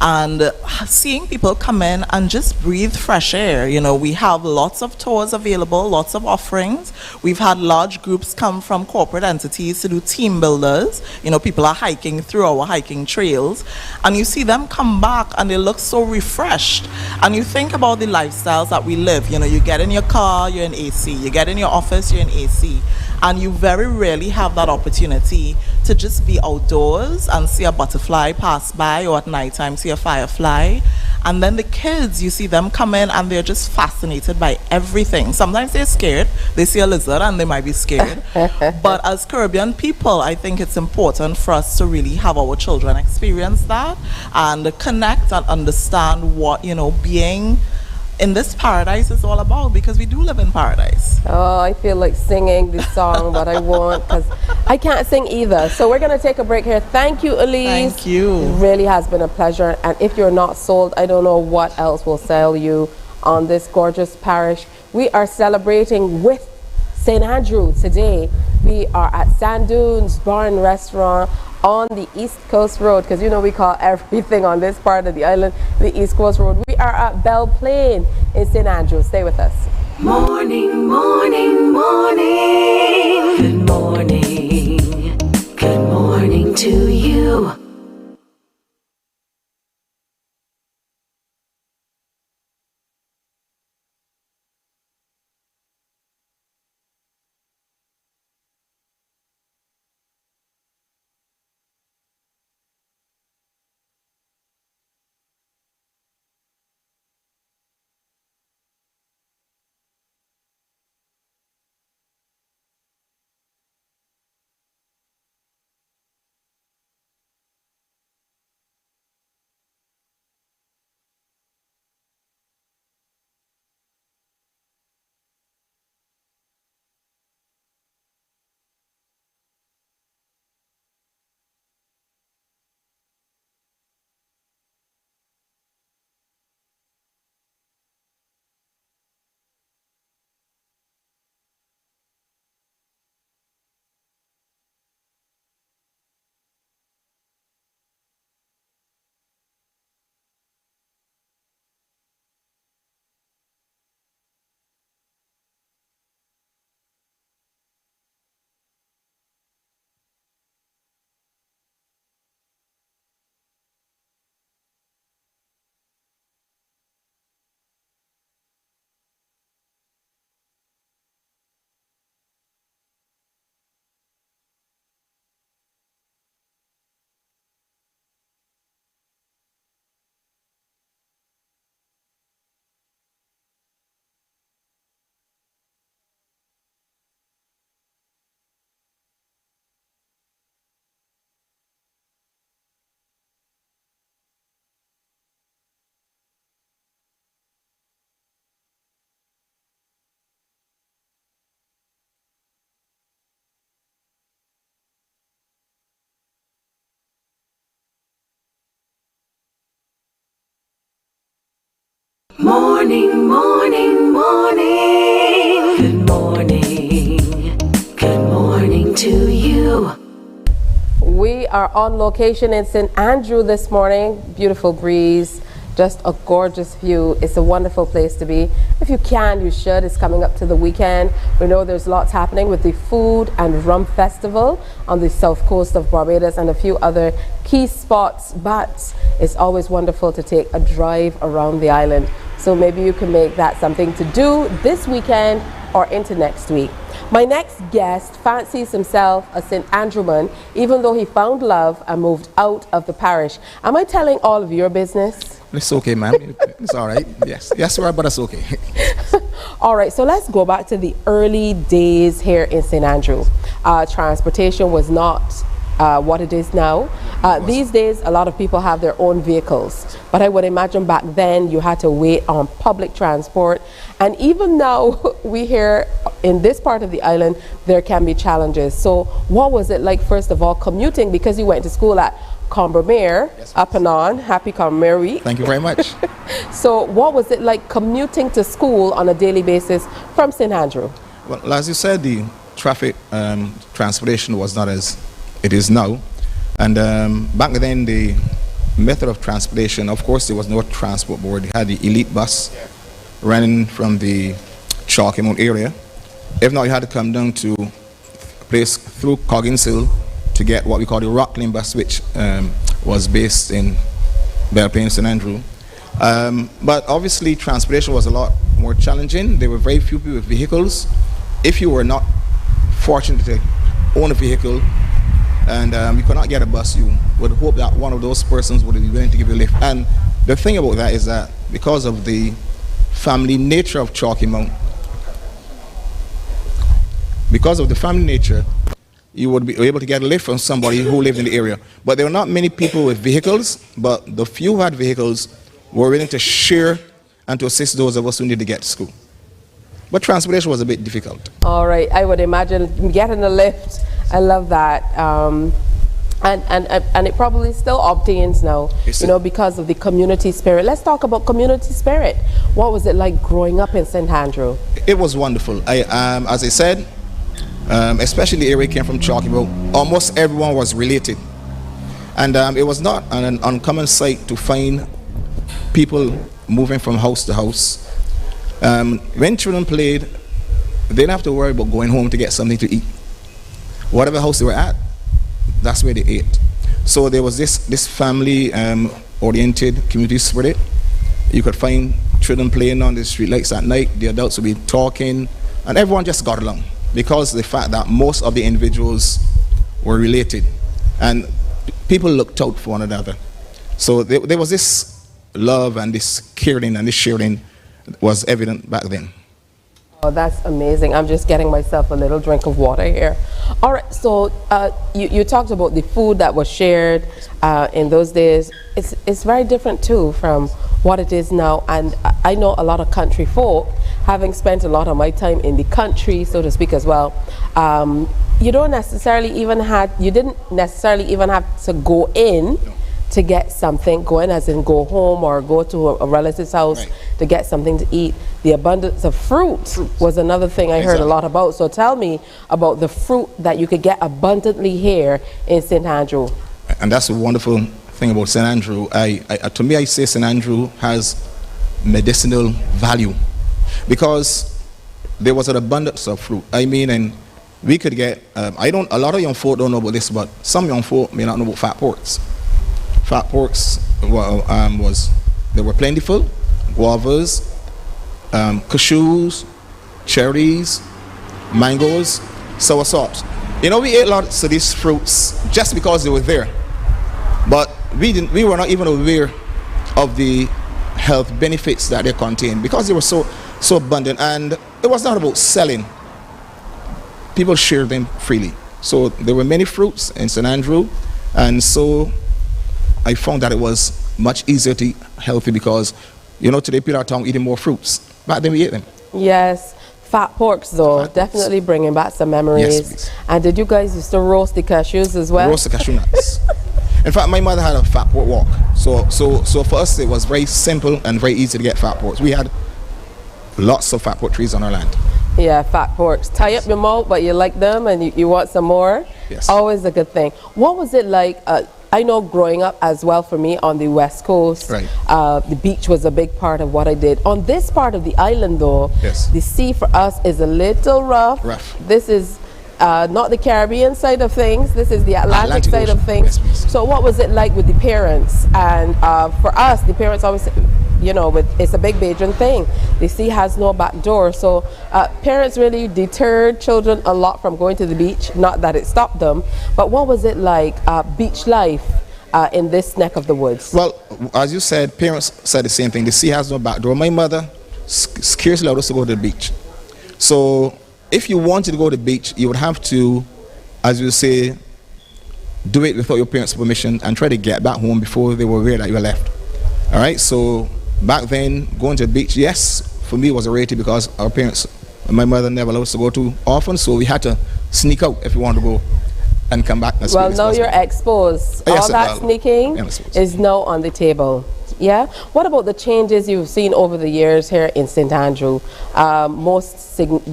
and seeing people come in and just breathe fresh air. We have lots of tours available, lots of offerings. We've had large groups come from corporate entities to do team builders. People are hiking through our hiking trails, and you see them come back and they look so refreshed. And you think about the lifestyles that we live. You get in your car, you're in AC. You get in your office, you're in AC. And you very rarely have that opportunity to just be outdoors and see a butterfly pass by, or at nighttime see a firefly. And then the kids, you see them come in and they're just fascinated by everything. Sometimes they're scared. They see a lizard and they might be scared. But as Caribbean people, I think it's important for us to really have our children experience that and connect and understand what, being in this paradise is all about, because we do live in paradise. Oh, I feel like singing this song, but I won't, because I can't sing either. So we're going to take a break here. Thank you, Elise. Thank you. It really has been a pleasure. And if you're not sold, I don't know what else will sell you on this gorgeous parish. We are celebrating with St. Andrew today. We are at Sand Dunes Bar and Restaurant on the East Coast Road, because we call everything on this part of the island the East Coast Road. We are at Belle Plaine in St. Andrews. Stay with us. Morning, morning, morning. Good morning. Good morning to you. Morning, morning, morning. Good morning. Good morning to you. We are on location in St. Andrew this morning. Beautiful breeze, just a gorgeous view. It's a wonderful place to be. If you can, you should. It's coming up to the weekend. We know there's lots happening with the Food and Rum Festival on the south coast of Barbados and a few other key spots, but it's always wonderful to take a drive around the island. So maybe you can make that something to do this weekend or into next week. My next guest fancies himself a St. Andrewman, even though he found love and moved out of the parish. Am I telling all of your business? It's okay, ma'am. It's all right. Yes, right, but it's okay. All right, so let's go back to the early days here in St. Andrew. Transportation was not what it is now. These days, a lot of people have their own vehicles, but I would imagine back then you had to wait on public transport. And even now, we hear in this part of the island, there can be challenges. So what was it like, first of all, commuting? Because you went to school at Combermere, yes, up and on. Happy Combermere week. Thank you very much. So what was it like commuting to school on a daily basis from St. Andrew? Well, as you said, the traffic transportation was not as it is now. And back then, the method of transportation, of course, there was no transport board. They had the elite bus running from the Chalky Mount area. If not, you had to come down to a place through Coggins Hill to get what we call the Rockland bus, which was based in Belle Plaine, St. Andrew. But obviously, transportation was a lot more challenging. There were very few people with vehicles. If you were not fortunate to own a vehicle and you could not get a bus, you would hope that one of those persons would be willing to give you a lift. And the thing about that is that because of the family nature of Chalky Mount, you would be able to get a lift from somebody who lived in the area. But there were not many people with vehicles, but the few who had vehicles were willing to share and to assist those of us who needed to get to school. But transportation was a bit difficult. All right, I would imagine getting a lift. I love that. And it probably still obtains now, you know, because of the community spirit. Let's talk about community spirit. What was it like growing up in St. Andrew? It was wonderful. As I said, especially the area came from Chalky Mount, almost everyone was related. And it was not an uncommon sight to find people moving from house to house. When children played, they didn't have to worry about going home to get something to eat. Whatever house they were at, that's where they ate. So there was this family-oriented community spirit. You could find children playing on the street lights at night. The adults would be talking, and everyone just got along because of the fact that most of the individuals were related, and people looked out for one another. So there was this love and this caring and this sharing was evident back then. Oh, that's amazing. I'm just getting myself a little drink of water here. All right, so you talked about the food that was shared in those days. It's very different too from what it is now. And I know a lot of country folk, having spent a lot of my time in the country, so to speak, as well. You didn't necessarily even have to go in to get something, go in as in go home or go to a relative's house to get something to eat. The abundance of fruit was another thing I heard a lot about. So tell me about the fruit that you could get abundantly here in St. Andrew. And that's a wonderful thing about St. Andrew. To me, I say St. Andrew has medicinal value because there was an abundance of fruit. I mean, and we could get, a lot of young folk don't know about this, but some young folk may not know about fat porks. Fat porks they were plentiful. Guavas, cashews, cherries, mangoes, soursop. You know, we ate lots of these fruits just because they were there, but we were not even aware of the health benefits that they contain because they were so abundant. And it was not about selling. People shared them freely. So there were many fruits in St. Andrew, and so I found that it was much easier to eat healthy because, you know, today people are talking eating more fruits. Back then we ate them. Yes. Fat porks though, definitely bringing back some memories. Yes, please. And did you guys used to roast the cashews as well? Roast the cashew nuts. In fact, my mother had a fat port walk. So for us, it was very simple and very easy to get fat ports. We had lots of fat port trees on our land. Yeah, fat porks. Tie up your malt, but you like them and you want some more. Yes. Always a good thing. What was it like? I know growing up as well for me on the West Coast, right. The beach was a big part of what I did. On this part of the island though, yes. the sea for us is a little rough. This is not the Caribbean side of things, this is the Atlantic side Ocean. of things. Yes, so what was it like with the parents? And for us, the parents always, you know, it's a big Bajan thing. The sea has no back door. So parents really deterred children a lot from going to the beach. Not that it stopped them, but what was it like beach life in this neck of the woods? Well, as you said, parents said the same thing. The sea has no back door. My mother scarcely allowed us to go to the beach. So if you wanted to go to the beach, you would have to, as you say, do it without your parents' permission and try to get back home before they were aware that you were left. All right, so back then, going to the beach, yes, for me was a rarity because our parents, my mother never allowed us to go too often, so we had to sneak out if we wanted to go and come back. Well, now you're exposed. Yes, all that sneaking is now on the table. Yeah. What about the changes you've seen over the years here in St. Andrew? The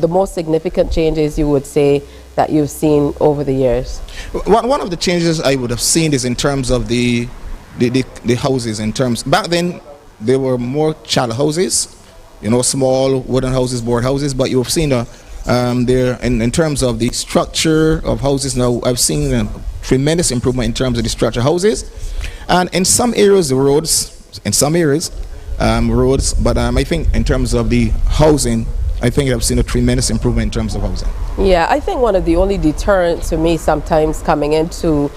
most significant changes you would say that you've seen over the years? One of the changes I would have seen is in terms of the houses. In terms back then, there were more challah houses, you know, small wooden houses, board houses. But you've seen there in terms of the structure of houses. Now I've seen a tremendous improvement in terms of the structure of houses, and in some areas the roads. In some areas, roads, but I think in terms of the housing, I think I've seen a tremendous improvement in terms of housing. Yeah, I think one of the only deterrents for me sometimes coming into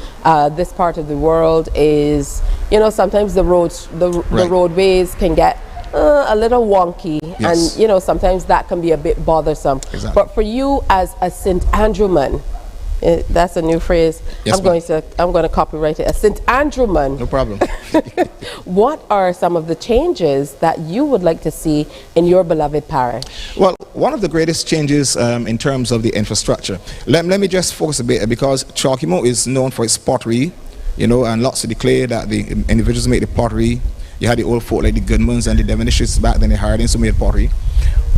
this part of the world is, you know, sometimes the roads, the roadways can get a little wonky, yes. and you know, sometimes that can be a bit bothersome. Exactly. But for you as a St. Andrew man, that's a new phrase. Yes, I'm going to copyright it. A St. Andrew man. No problem. What are some of the changes that you would like to see in your beloved parish? Well, one of the greatest changes in terms of the infrastructure. Let me just focus a bit because Chalkimo is known for its pottery, you know, and lots of the clay that the individuals make the pottery. You had the old folk like the Goodmans and the Devonishers back then, the Hardings who made pottery.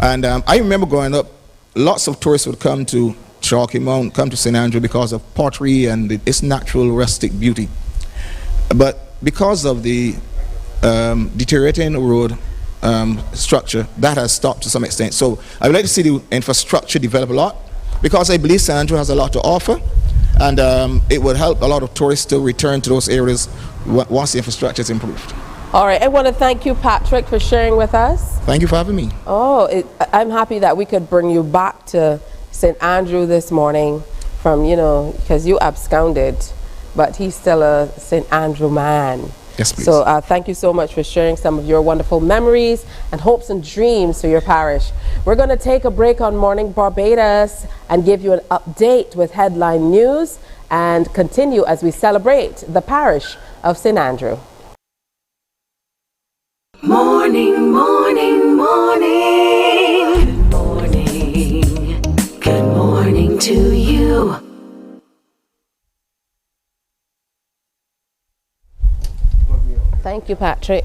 And I remember growing up, lots of tourists would come to Chalky Mount, come to St. Andrew because of pottery and its natural rustic beauty. But because of the deteriorating road structure, that has stopped to some extent. So I would like to see the infrastructure develop a lot because I believe St. Andrew has a lot to offer, and it would help a lot of tourists to return to those areas once the infrastructure is improved. All right, I want to thank you, Patrick, for sharing with us. Thank you for having me. Oh, I'm happy that we could bring you back to St. Andrew this morning from, you know, because you absconded, but he's still a St. Andrew man. Yes, please. So thank you so much for sharing some of your wonderful memories and hopes and dreams for your parish. We're going to take a break on Morning Barbados and give you an update with headline news and continue as we celebrate the parish of St. Andrew. Morning, morning, morning. Good morning. Good morning to you. Thank you, Patrick.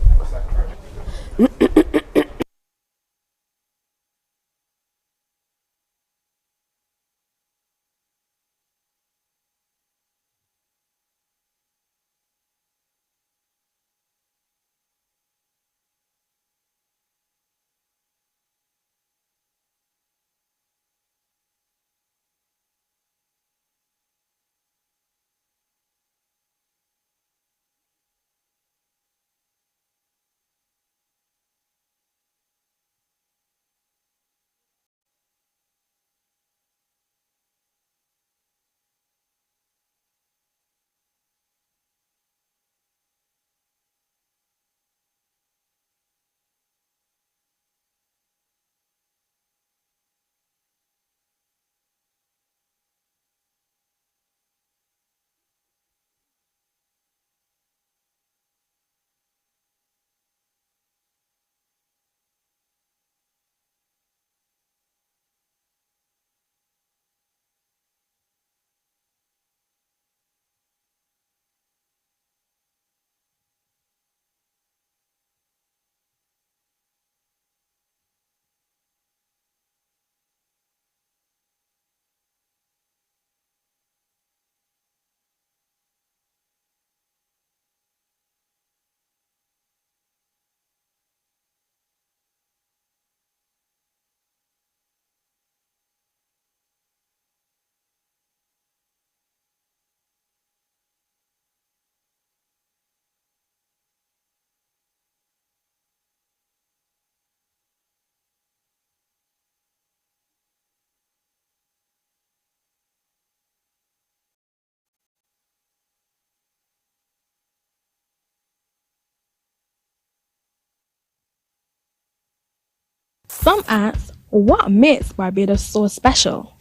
Some ask, what makes Barbados so special?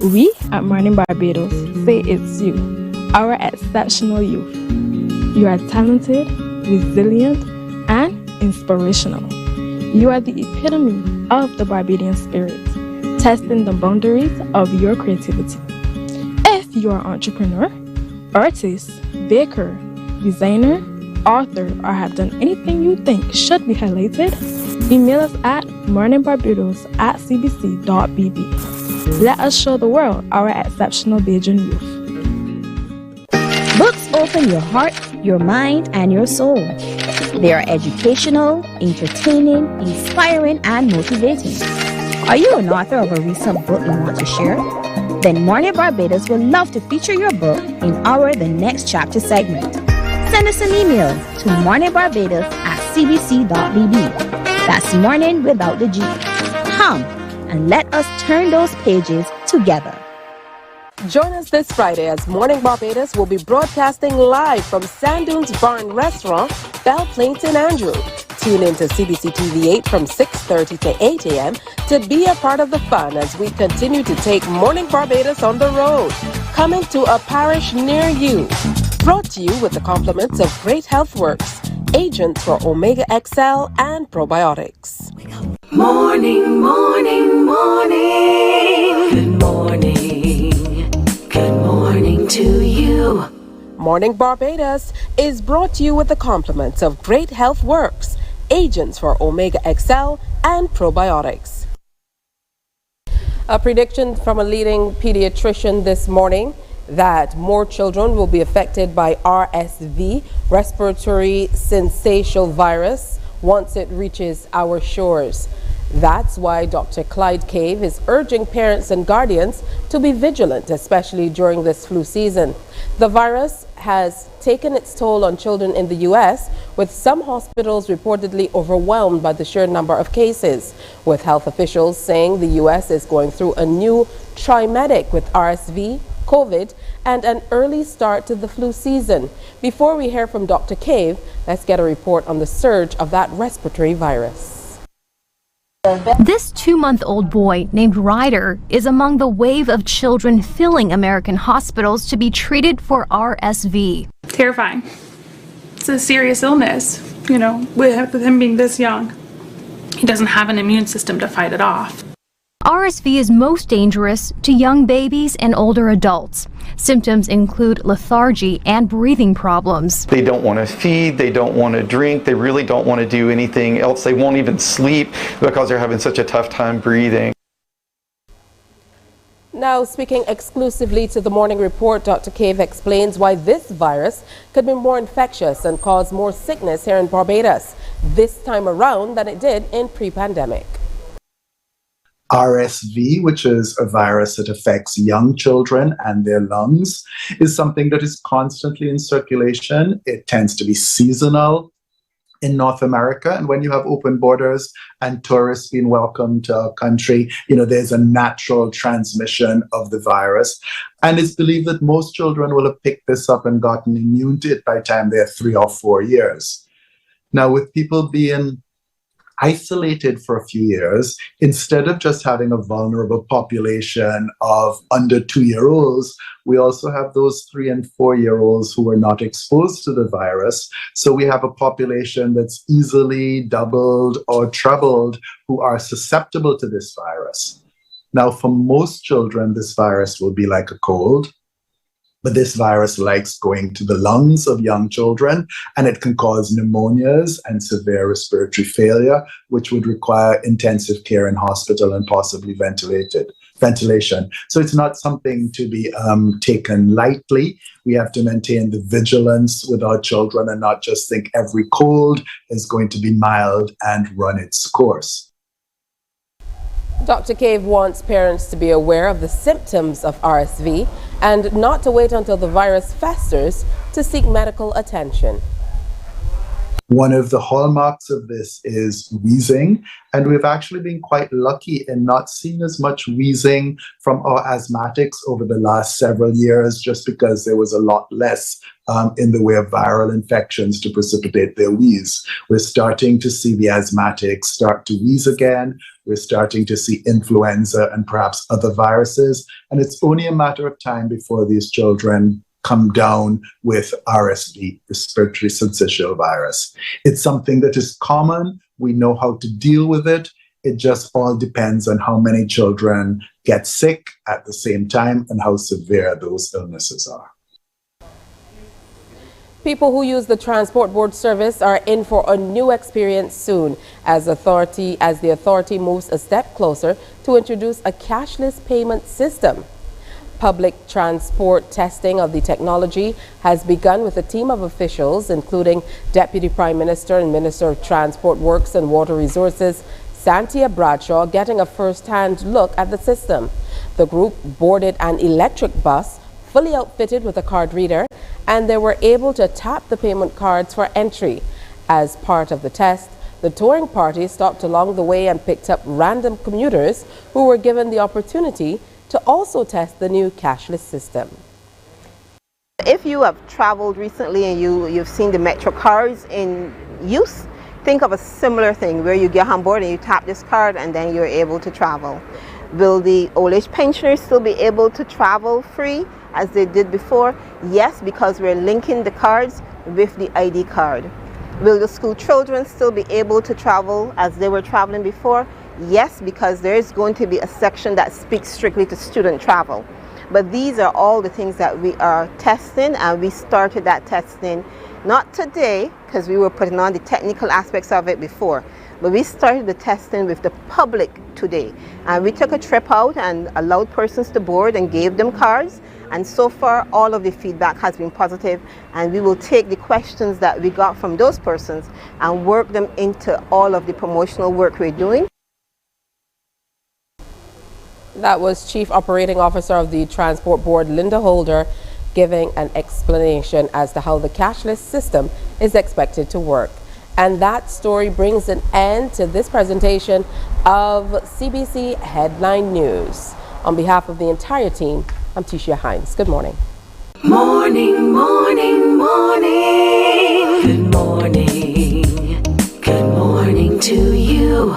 We at Mornin Barbados say it's you, our exceptional youth. You are talented, resilient, and inspirational. You are the epitome of the Barbadian spirit, testing the boundaries of your creativity. If you are an entrepreneur, artist, baker, designer, author, or have done anything you think should be highlighted, email us at morninbarbados@cbc.bb. Let us show the world our exceptional Bajan youth. Books open your heart, your mind, and your soul. They are educational, entertaining, inspiring, and motivating. Are you an author of a recent book you want to share? Then Mornin Barbados would love to feature your book in our The Next Chapter segment. Send us an email to morninbarbados@cbc.bb. That's morning without the G. Come and let us turn those pages together. Join us this Friday as Mornin Barbados will be broadcasting live from Sand Dunes Bar and Restaurant, Belle Plaine, St. Andrew. Tune in to CBC TV 8 from 6:30 to 8 a.m. to be a part of the fun as we continue to take Mornin Barbados on the road. Coming to a parish near you. Brought to you with the compliments of Great Health Works, agents for Omega XL and probiotics. Morning, morning, morning. Good morning. Good morning to you. Mornin Barbados is brought to you with the compliments of Great Health Works, agents for Omega XL and probiotics. A prediction from a leading pediatrician this morning that more children will be affected by RSV, respiratory syncytial virus, once it reaches our shores. That's why Dr. Clyde Cave is urging parents and guardians to be vigilant, especially during this flu season. The virus has taken its toll on children in the U.S., with some hospitals reportedly overwhelmed by the sheer number of cases, with health officials saying the U.S. is going through a new trimedic with RSV, COVID, and an early start to the flu season. Before we hear from Dr. Cave, let's get a report on the surge of that respiratory virus. This 2-month-old boy named Ryder is among the wave of children filling American hospitals to be treated for RSV. Terrifying. It's a serious illness, with him being this young. He doesn't have an immune system to fight it off. RSV is most dangerous to young babies and older adults. Symptoms include lethargy and breathing problems. They don't want to feed, they don't want to drink, they really don't want to do anything else. They won't even sleep because they're having such a tough time breathing. Now, speaking exclusively to the Morning Report, Dr. Cave explains why this virus could be more infectious and cause more sickness here in Barbados this time around than it did in pre-pandemic. RSV, which is a virus that affects young children and their lungs, is something that is constantly in circulation. It tends to be seasonal in North America. And when you have open borders and tourists being welcomed to our country, there's a natural transmission of the virus. And it's believed that most children will have picked this up and gotten immune to it by the time they're 3 or 4 years. Now, with people being isolated for a few years, instead of just having a vulnerable population of under 2-year-olds, we also have those 3 and 4-year-olds who are not exposed to the virus. So we have a population that's easily doubled or trebled who are susceptible to this virus. Now, for most children, this virus will be like a cold. But this virus likes going to the lungs of young children, and it can cause pneumonias and severe respiratory failure, which would require intensive care in hospital and possibly ventilation. So it's not something to be taken lightly. We have to maintain the vigilance with our children and not just think every cold is going to be mild and run its course. Dr. Cave wants parents to be aware of the symptoms of RSV and not to wait until the virus festers to seek medical attention. One of the hallmarks of this is wheezing, and we've actually been quite lucky in not seeing as much wheezing from our asthmatics over the last several years, just because there was a lot less in the way of viral infections to precipitate their wheeze. We're starting to see the asthmatics start to wheeze again. We're starting to see influenza and perhaps other viruses, and it's only a matter of time before these children come down with RSV, respiratory syncytial virus. It's something that is common. We know how to deal with it. It just all depends on how many children get sick at the same time and how severe those illnesses are. People who use the Transport Board service are in for a new experience soon as the authority moves a step closer to introduce a cashless payment system. Public transport testing of the technology has begun with a team of officials, including Deputy Prime Minister and Minister of Transport Works and Water Resources, Santia Bradshaw, getting a first-hand look at the system. The group boarded an electric bus fully outfitted with a card reader, and they were able to tap the payment cards for entry. As part of the test, the touring party stopped along the way and picked up random commuters who were given the opportunity to also test the new cashless system. If you have traveled recently and you've seen the Metro cards in use, think of a similar thing where you get on board and you tap this card and then you're able to travel. Will the old age pensioners still be able to travel free as they did before? Yes, because we're linking the cards with the ID card. Will the school children still be able to travel as they were traveling before? Yes, because there is going to be a section that speaks strictly to student travel. But these are all the things that we are testing, and we started that testing not today because we were putting on the technical aspects of it before, but we started the testing with the public today. And we took a trip out and allowed persons to board and gave them cards. And so far, all of the feedback has been positive, and we will take the questions that we got from those persons and work them into all of the promotional work we're doing. That was Chief Operating Officer of the Transport Board, Linda Holder, giving an explanation as to how the cashless system is expected to work. And that story brings an end to this presentation of CBC Headline News. On behalf of the entire team, I'm Tisha Hines. Good morning. Morning, morning, morning. Good morning. Good morning to you.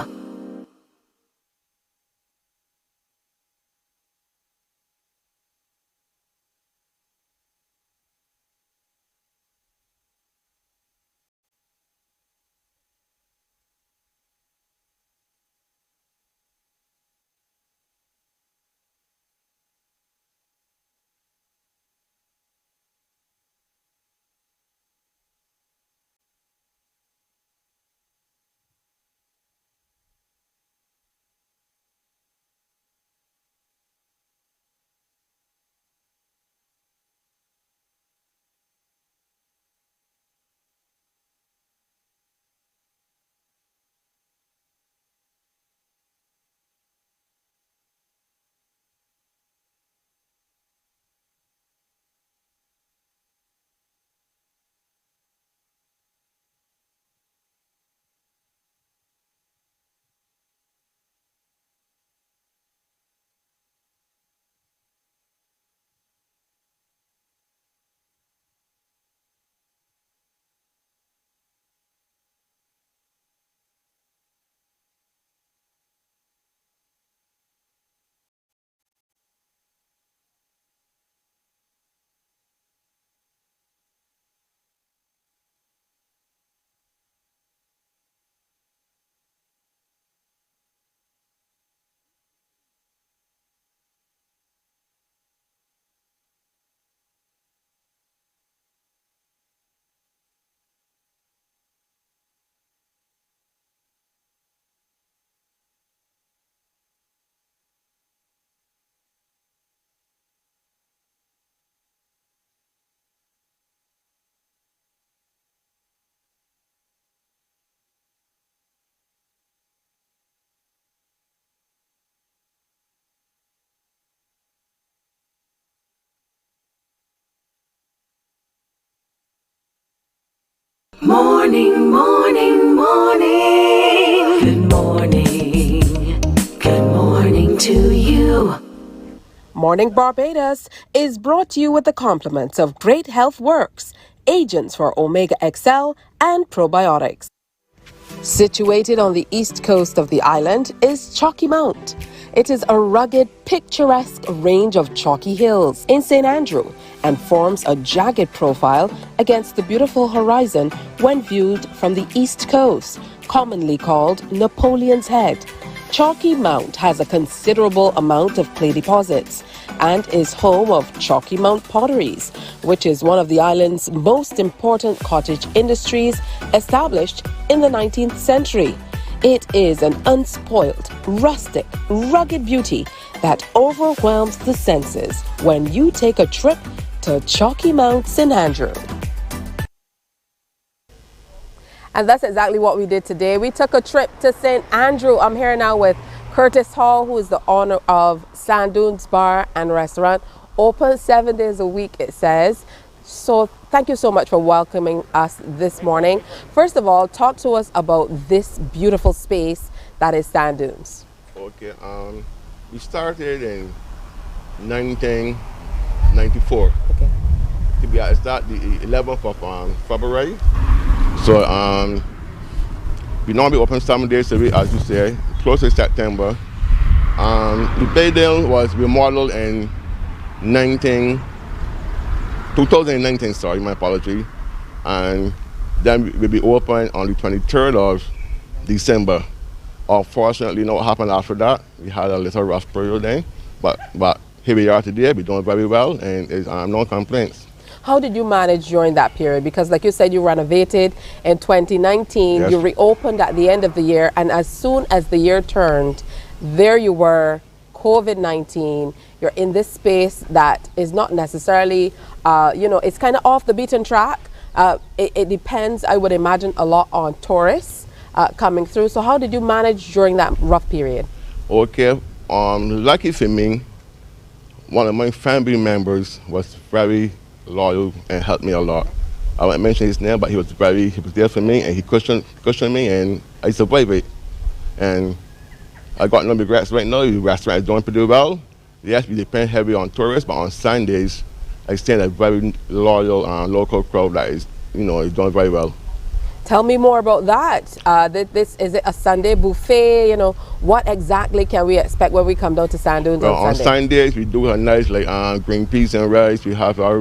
Morning, morning, morning. Good morning. Good morning to you. Morning Barbados is brought to you with the compliments of Great Health Works, agents for Omega XL and probiotics. Situated on the east coast of the island is Chalky Mount. It is a rugged, picturesque range of chalky hills in St. Andrew and forms a jagged profile against the beautiful horizon when viewed from the east coast, commonly called Napoleon's Head. Chalky Mount has a considerable amount of clay deposits and is home of Chalky Mount Potteries, which is one of the island's most important cottage industries established in the 19th century. It is an unspoiled, rustic, rugged beauty that overwhelms the senses when you take a trip to Chalky Mount, St. Andrew. And that's exactly what we did today. We took a trip to St. Andrew. I'm here now with Curtis Hall, who is the owner of Sand Dunes Bar and Restaurant. Open 7 days a week, it says. So thank you so much for welcoming us this morning. First of all, talk to us about this beautiful space that is Sand Dunes. Okay, we started in 1994. Okay. To be honest, that the 11th of February. So we normally open 7 days a week, as you say, close to September. The building was remodeled in 2019, sorry, my apology. And then we'll be open on the 23rd of December. Unfortunately, what happened after that, we had a little rough period then, but here we are today, we're doing very well, and it's no complaints. How did you manage during that period? Because like you said, you renovated in 2019, Yes. You reopened at the end of the year, and as soon as the year turned, there you were, COVID-19, you're in this space that is not necessarily, it's kind of off the beaten track. It depends, I would imagine, a lot on tourists coming through. So how did you manage during that rough period? Okay, lucky for me, one of my family members was very loyal and helped me a lot. I won't mention his name, but he was there for me, and he cushioned me, and I survived it. And I got no regrets right now. The restaurant is doing pretty well. Yes, we depend heavily on tourists, but on Sundays, I stay in a very loyal local crowd that is doing very well. Tell me more about that. Is it a Sunday buffet? What exactly can we expect when we come down to Sand Dunes Well, on on Sunday? Sundays, we do a nice green peas and rice. We have our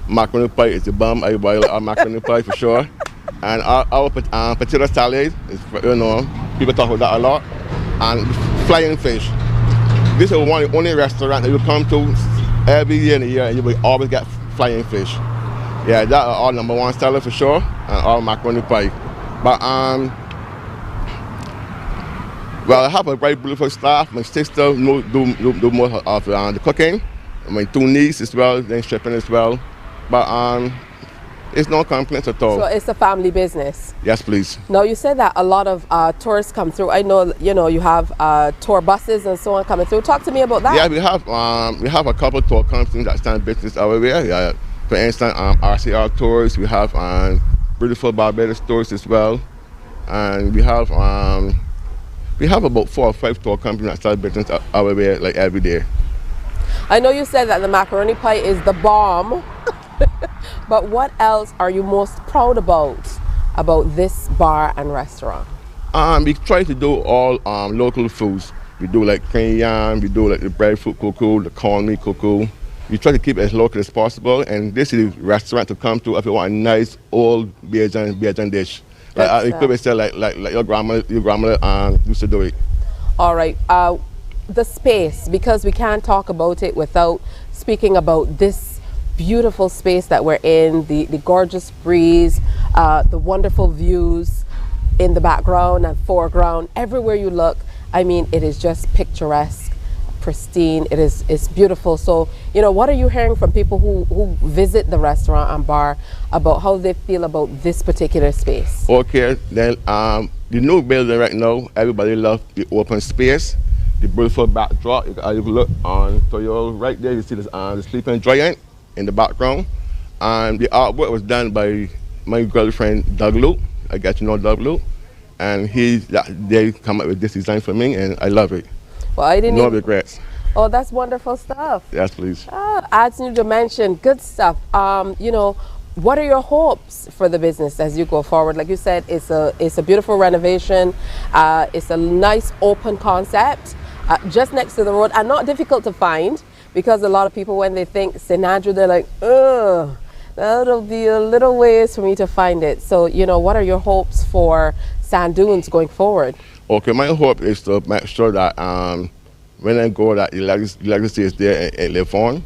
macaroni pie. It's a bomb. Everybody like our macaroni pie for sure. And our potato salad is, people talk about that a lot. And flying fish. This is one of the only restaurant that you come to every year in the year, and you will always get flying fish. Yeah, that are our #1 seller for sure, and our macaroni pie. But well, I have a very beautiful staff. My sister do more of the cooking. My 2 nieces as well, then shipping as well. But it's no complaints at all. So it's a family business. Yes, please. Now you said that a lot of tourists come through. I know you have tour buses and so on coming through. Talk to me about that. Yeah, we have a couple of tour companies that stand business over there. Yeah, for instance, RCR Tours. We have Beautiful Barbados Tours as well, and we have about 4 or 5 tour companies that start business over there like every day. I know you said that the macaroni pie is the bomb, but what else are you most proud about this bar and restaurant? We try to do all local foods. We do like cream yam, we do like the breadfruit cocoa, the corned meat cocoa. We try to keep it as local as possible, and this is a restaurant to come to if you want a nice old Bajan dish. Like people say like your grandmother used to do it. All right. The space, because we can't talk about it without speaking about this beautiful space that we're in, the gorgeous breeze, the wonderful views in the background and foreground. Everywhere you look, I mean, it is just picturesque, pristine. It's beautiful. So, what are you hearing from people who visit the restaurant and bar about how they feel about this particular space? Okay, then the new building right now, everybody loves the open space. The beautiful backdrop. You look on to your right there, you see the sleeping giant in the background. And the artwork was done by my girlfriend Doug Luke. I got to know Doug Luke, and they come up with this design for me, and I love it. Well, I didn't No even... regrets. Oh, that's wonderful stuff. Yes, please. Adds new dimension. Good stuff. You know, what are your hopes for the business as you go forward? Like you said, it's a beautiful renovation. It's a nice open concept, just next to the road, and not difficult to find, because a lot of people, when they think St. Andrew, they're like, ugh, that'll be a little ways for me to find it. So, you know, what are your hopes for Sand Dunes going forward? Okay, my hope is to make sure that when I go, that the legacy is there and live on.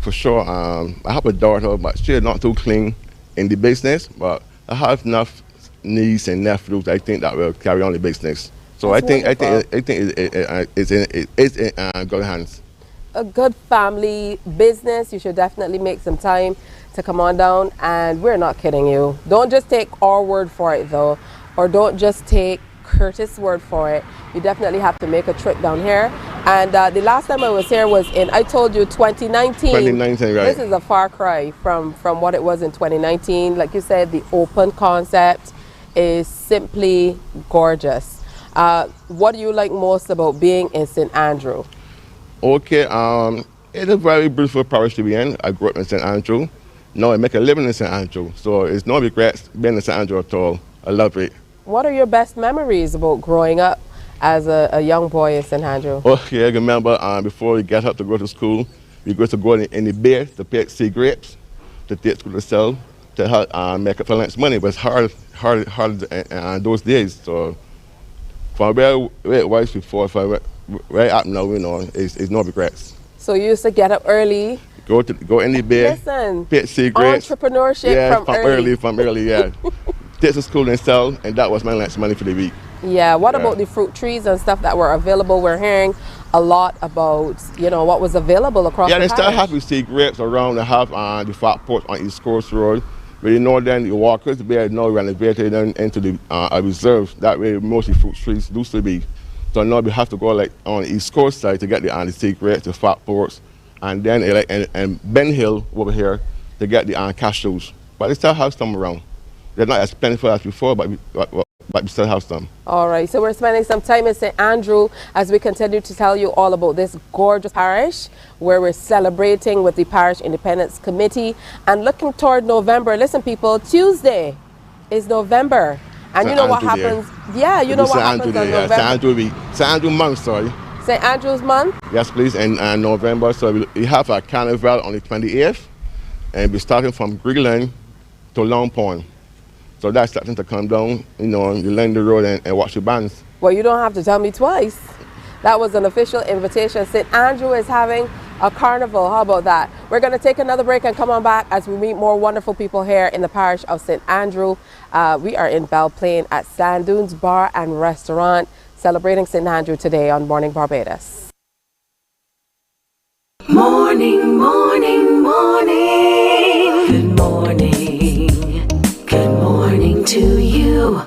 For sure, I have a daughter, but she's not too clean in the business, but I have enough nieces and nephews I think that will carry on the business. So That's I think wonderful. it's in good hands. A good family business. You should definitely make some time to come on down, and we're not kidding you. Don't just take our word for it though, or don't just take Curtis' word for it. You definitely have to make a trip down here. And the last time I was here was in, I told you, 2019. 2019, right. This is a far cry from what it was in 2019. Like you said, the open concept is simply gorgeous. What do you like most about being in St. Andrew? Okay, it's a very beautiful parish to be in. I grew up in St. Andrew. Now I make a living in St. Andrew. So it's no regrets being in St. Andrew at all. I love it. What are your best memories about growing up as a young boy in St. Andrew? Okay, I remember before we get up to go to school, we go in the bay to pick sea grapes, to take school to sell, to help make up for lunch money. But it's hard those days. So from where it was before, right up now, you know, it's no regrets. So you used to get up early. Go in the bay, Listen, pick sea grapes. Entrepreneurship yeah, from early, yeah. Take to school and sell, and that was my lunch money for the week. Yeah, what about the fruit trees and stuff that were available? We're hearing a lot about, you know, what was available across the they parish. still have the sea grapes around. They have the fat ports on East Coast Road. But you know, then the walkers, the bay now renovated into the a reserve. That way, mostly fruit trees used to be. So now we have to go like on the East Coast side to get the sea grapes, the fat ports, and then and Ben Hill over here to get the cashews. But they still have some around. They're not as plentiful as before, but we still have some. All right, so we're spending some time in St. Andrew as we continue to tell you all about this gorgeous parish where we're celebrating with the Parish Independence Committee and looking toward November. Listen, people, Tuesday is November. And you know what happens? Yeah, you know what happens on November. St. Andrew month, sorry. St. Andrew's month? Yes, please, and November. So we have a carnival on the 28th, and we're starting from Greenland to Long Pond. So that's starting to come down, you know, you land the road and watch the bands. Well, you don't have to tell me twice. That was an official invitation. St. Andrew is having a carnival. How about that? We're going to take another break and come on back as we meet more wonderful people here in the parish of St. Andrew. We are in Belle Plaine at Sand Dunes Bar and Restaurant, celebrating St. Andrew today on Morning Barbados. Morning, morning, morning. Good morning. Good morning to you.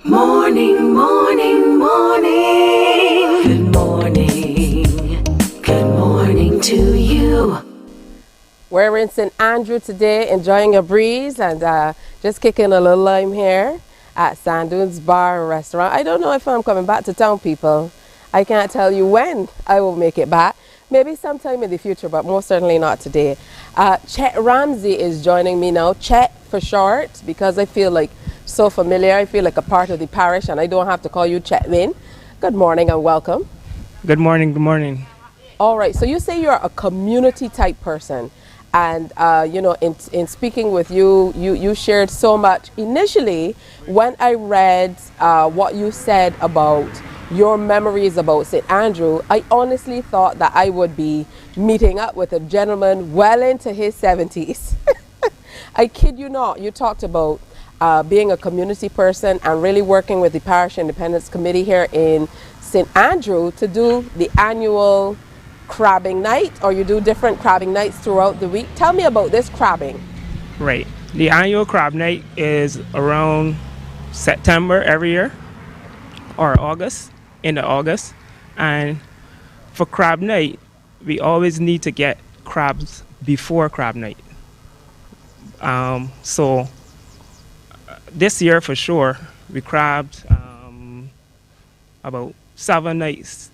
Morning, morning, morning. Good morning. Good morning to you. We're in St. Andrew today, enjoying a breeze and just kicking a little lime here at Sand Dunes Bar and Restaurant. I don't know if I'm coming back to town, people. I can't tell you when I will make it back. Maybe sometime in the future, but most certainly not today. Chet Ramsey is joining me now. Chet for short, because I feel like so familiar. I feel like a part of the parish and I don't have to call you Chetwin. Good morning and welcome. Good morning, good morning. All right, so you say you're a community type person. And, you know, in speaking with you, you shared so much. Initially, when I read what you said about your memories about St. Andrew, I honestly thought that I would be meeting up with a gentleman well into his 70s. I kid you not. You talked about being a community person and really working with the Parish Independence Committee here in St. Andrew to do the annual crabbing night, or you do different crabbing nights throughout the week. Tell me about this crabbing. Right. The annual crab night is around September every year, or August, into August. And for crab night, we always need to get crabs before crab night. So this year for sure, we crabbed about 7 nights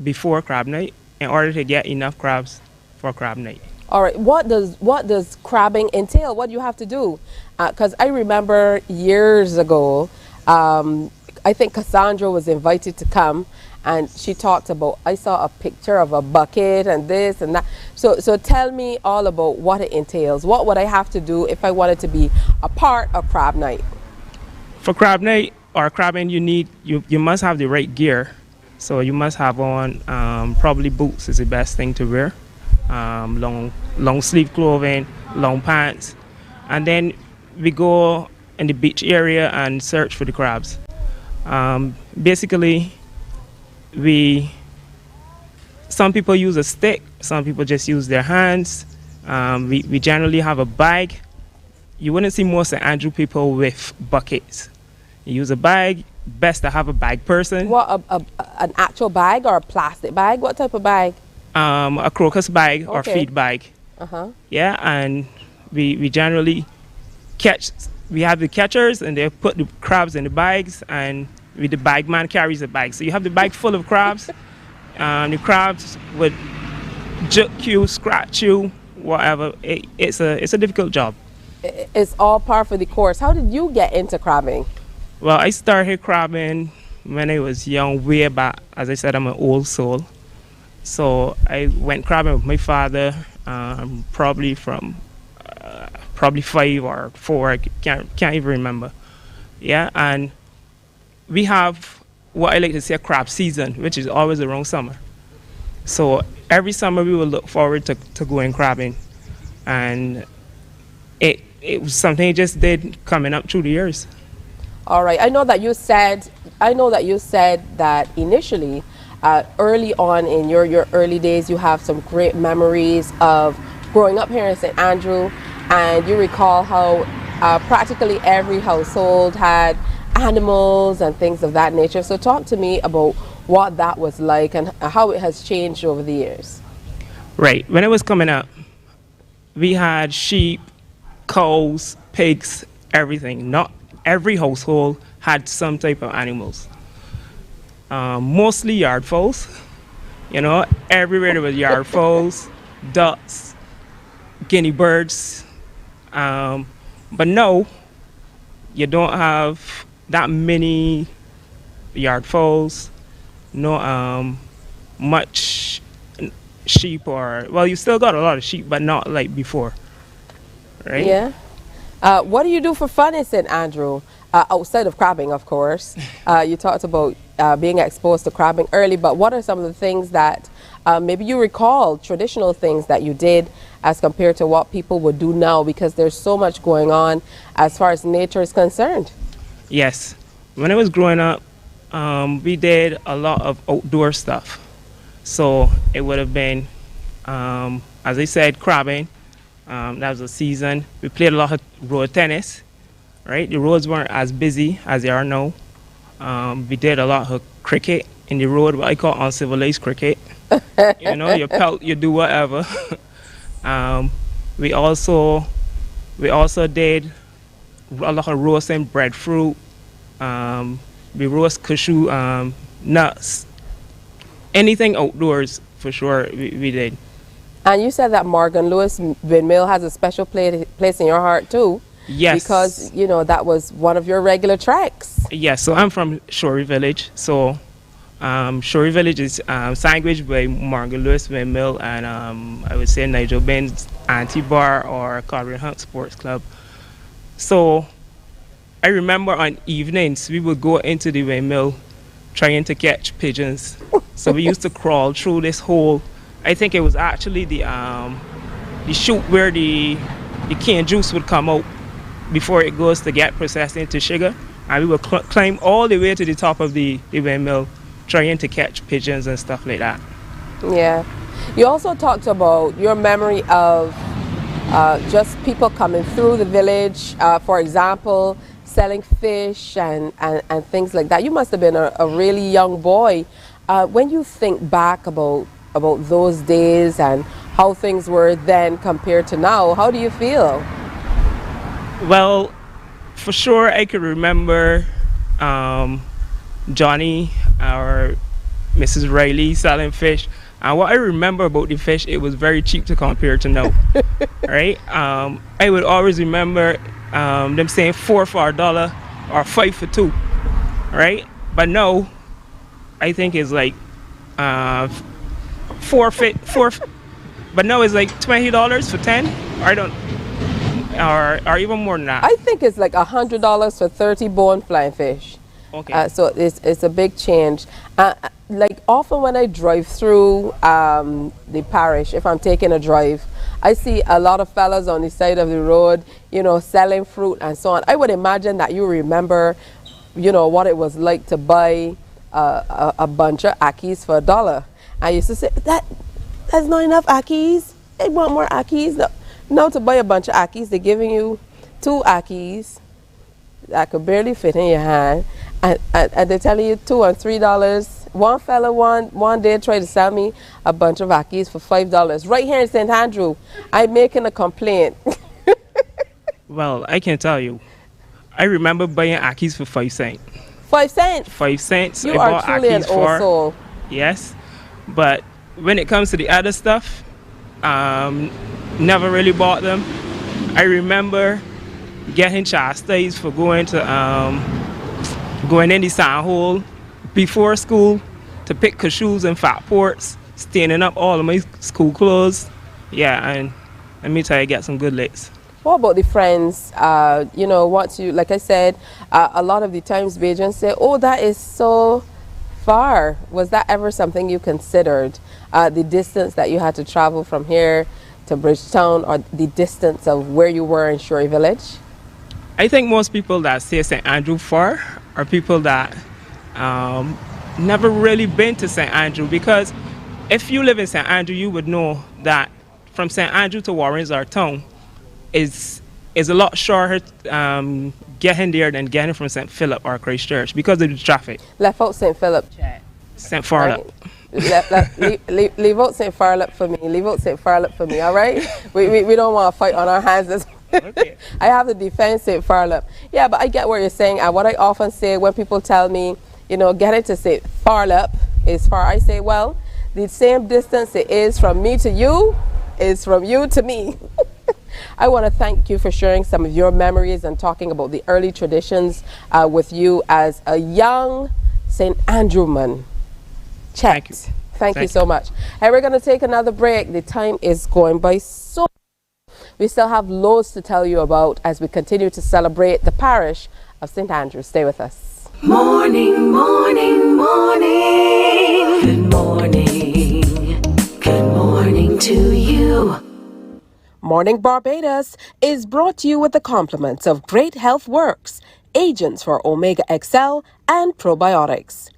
before crab night in order to get enough crabs for crab night. All right, what does crabbing entail? What do you have to do? Because I remember years ago, I think Cassandra was invited to come, and she talked about, I saw a picture of a bucket and this and that. So tell me all about what it entails. What would I have to do if I wanted to be a part of crab night? For crab night or crabbing, you must have the right gear. So you must have on probably boots is the best thing to wear. Long sleeve clothing, long pants, and then we go in the beach area and search for the crabs. Basically, some people use a stick, some people just use their hands. We generally have a bag. You wouldn't see most St. Andrew people with buckets. You use a bag. Best to have a bag person. What, an actual bag or a plastic bag? What type of bag? A crocus bag or feed bag. Yeah, and we generally catch. We have the catchers and they put the crabs in the bags, and the bag man carries the bag. So you have the bag full of crabs. The crabs would jerk you, scratch you, whatever. It's a difficult job. It's all par for the course. How did you get into crabbing? Well, I started crabbing when I was young, way back. As I said, I'm an old soul. So I went crabbing with my father, probably from 5 or 4. I can't even remember. Yeah, and we have what I like to say a crab season, which is always around summer. So every summer we will look forward to going crabbing, and it was something I just did coming up through the years. All right. I know that you said that initially, early on in your early days, you have some great memories of growing up here in St. Andrew, and you recall how practically every household had animals and things of that nature. So talk to me about what that was like and how it has changed over the years. Right. When I was coming up, we had sheep, cows, pigs, everything. Not every household had some type of animals. Mostly yard fowls. You know, everywhere there was yard fowls, ducks, guinea birds. But no, you don't have that many yard fowls, no much sheep, or, well, you still got a lot of sheep, but not like before, right? Yeah. What do you do for fun in St. Andrew? Outside of crabbing, of course. You talked about being exposed to crabbing early, but what are some of the things that maybe you recall, traditional things that you did as compared to what people would do now, because there's so much going on as far as nature is concerned? Yes. When I was growing up, we did a lot of outdoor stuff. So it would have been, as I said, crabbing. That was a season. We played a lot of road tennis, right? The roads weren't as busy as they are now. We did a lot of cricket in the road, what I call uncivilized cricket. You know, you pelt, you do whatever. um, we also did a lot of roasting breadfruit. We roast cashew nuts. Anything outdoors for sure we did. And you said that Morgan Lewis Windmill has a special place in your heart too. Yes. Because, you know, that was one of your regular tracks. Yes, so I'm from Shorey Village. So Shorey Village is sandwiched by Morgan Lewis Windmill and I would say Nigel Ben's Anti-Bar or Caribbean Hunt Sports Club. So I remember on evenings we would go into the windmill trying to catch pigeons. So we used to crawl through this hole. I think it was actually the chute where the cane juice would come out before it goes to get processed into sugar. And we would climb all the way to the top of the windmill trying to catch pigeons and stuff like that. Yeah. You also talked about your memory of just people coming through the village, for example, selling fish and things like that. You must have been a really young boy. When you think back about those days and how things were then compared to now, how do you feel? Well, for sure I could remember Johnny or Mrs. Riley selling fish. And what I remember about the fish, it was very cheap to compare to now. Right? I would always remember them saying 4 for $1 or 5 for 2. Right? But now, I think it's like 4. But now it's like $20 for 10. I don't, or even more than that. I think it's like $100 for 30 bone flying fish. Okay. So it's a big change. Like often when I drive through the parish, if I'm taking a drive, I see a lot of fellas on the side of the road, you know, selling fruit and so on. I would imagine that you remember, you know, what it was like to buy a bunch of akis for $1. I used to say, that's not enough akis. They want more akis. No. Now to buy a bunch of akis, they're giving you 2 akis that could barely fit in your hand. And they're telling you $2 and $3. One fella one day tried to sell me a bunch of akis for $5 right here in St. Andrew. I'm making a complaint. Well, I can tell you, I remember buying akis for 5 cents. 5 cents? 5 cents. You are truly an old soul. Yes, but when it comes to the other stuff, never really bought them. I remember getting chastised for going in the sand hole before school to pick cashews and fat ports, staining up all of my school clothes. Yeah, and let me tell you, get some good licks. What about the friends? You know, once you, like I said, a lot of the times Bajans say, oh, that is so far. Was that ever something you considered? The distance that you had to travel from here to Bridgetown, or the distance of where you were in Shorey Village? I think most people that say St. Andrew far are people that never really been to St. Andrew, because if you live in St. Andrew, you would know that from St. Andrew to Warrens, our town, is a lot shorter getting there than getting from St. Philip or Christchurch because of the traffic. Left out St. Philip. St. Farlap. Leave out St. Farlap for me. Leave out St. Farlap for me, all right? We don't want to fight on our hands. Okay. I have to defend St. Farlap. Yeah, but I get what you're saying. And what I often say when people tell me, you know, getting to St. Farlap is far, I say, well, the same distance it is from me to you is from you to me. I want to thank you for sharing some of your memories and talking about the early traditions with you as a young St. Andrew man. Thank you. Thank you so much. And we're going to take another break. The time is going by so. We still have loads to tell you about as we continue to celebrate the parish of St. Andrew. Stay with us. Morning, morning, morning. Good morning. Good morning to you. Morning Barbados is brought to you with the compliments of Great Health Works, agents for Omega XL and probiotics.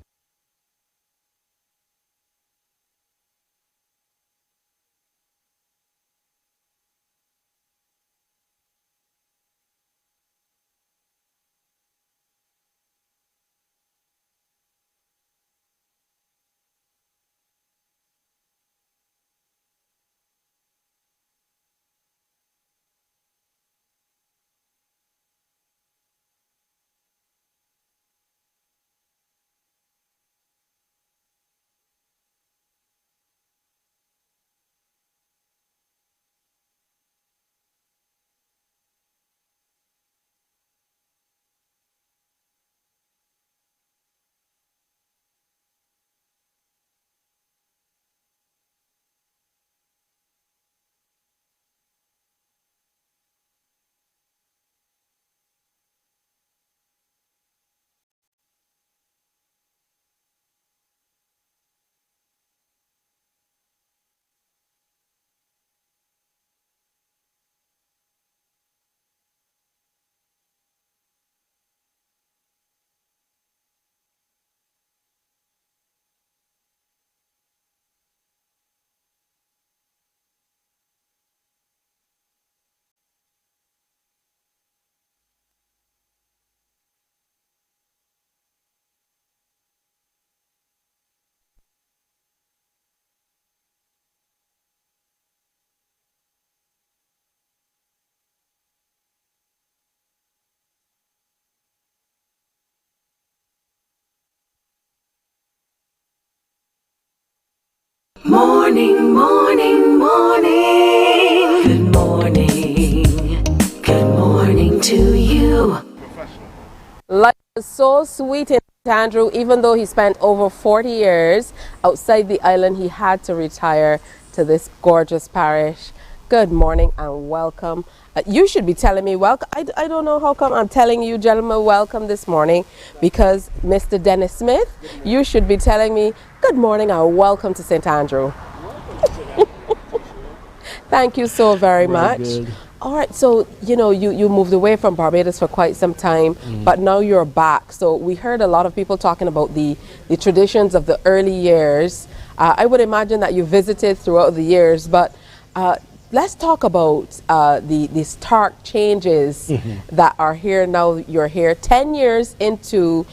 morning, morning, morning. Good morning. Good morning to you. Life was so sweet in St. Andrew. Even though he spent over 40 years outside the island, he had to retire to this gorgeous parish. Good morning and welcome. You should be telling me welcome. I don't know how come I'm telling you gentlemen welcome this morning, because Mr. Dennis Smith, you should be telling me good morning and welcome to St. Andrew. Thank you so very much. Good. All right, so you know you moved away from Barbados for quite some time, but now you're back. So we heard a lot of people talking about the traditions of the early years. I would imagine that you visited throughout the years, but let's talk about the stark changes that are here now. You're here 10 years into